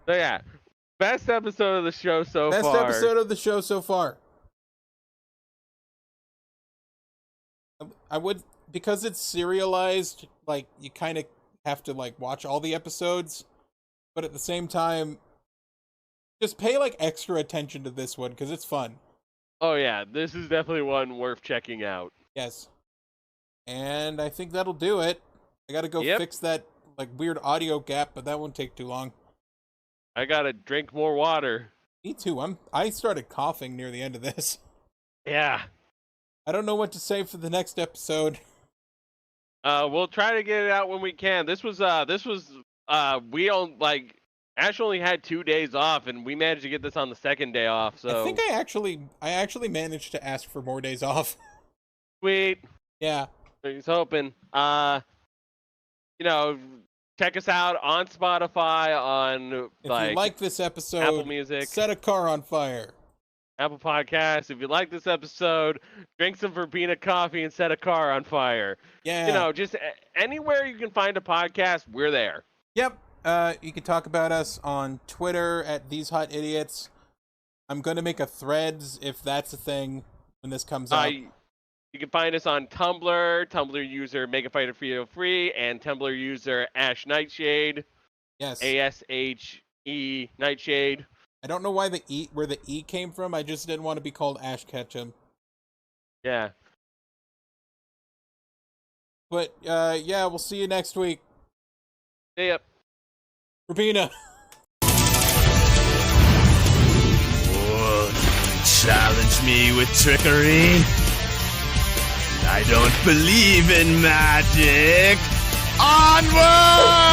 Speaker 3: So yeah, best episode of the show so far.
Speaker 2: Best episode of the show so far. I would, because it's serialized, like, you kind of have to, like, watch all the episodes, but at the same time, just pay, like, extra attention to this one, because it's fun.
Speaker 3: Oh yeah, this is definitely one worth checking out.
Speaker 2: Yes. And I think that'll do it. I gotta go fix that, like, weird audio gap, but that won't take too long.
Speaker 3: I gotta drink more water.
Speaker 2: Me too. I started coughing near the end of this.
Speaker 3: Yeah.
Speaker 2: I don't know what to say for the next episode.
Speaker 3: We'll try to get it out when we can. We all, like, Ash only had 2 days off, and we managed to get this on the second day off. So
Speaker 2: I think I actually managed to ask for more days off.
Speaker 3: Sweet.
Speaker 2: Yeah.
Speaker 3: He's hoping. Check us out on Spotify, on
Speaker 2: If you like this episode,
Speaker 3: Apple Music,
Speaker 2: set a car on fire.
Speaker 3: Apple Podcasts. If you like this episode, drink some verbena coffee and set a car on fire.
Speaker 2: Yeah.
Speaker 3: Just anywhere you can find a podcast, we're there.
Speaker 2: Yep. You can talk about us on Twitter at These Hot Idiots. I'm going to make a Threads if that's a thing when this comes out.
Speaker 3: You can find us on Tumblr user MegaFighter303, and Tumblr user Ashe Nightshade.
Speaker 2: Yes.
Speaker 3: ASHE Nightshade.
Speaker 2: I don't know why where the E came from. I just didn't want to be called Ash Ketchum.
Speaker 3: Yeah.
Speaker 2: But yeah, we'll see you next week.
Speaker 3: See ya.
Speaker 2: Rabina.
Speaker 4: Challenge me with trickery? I don't believe in magic. Onward!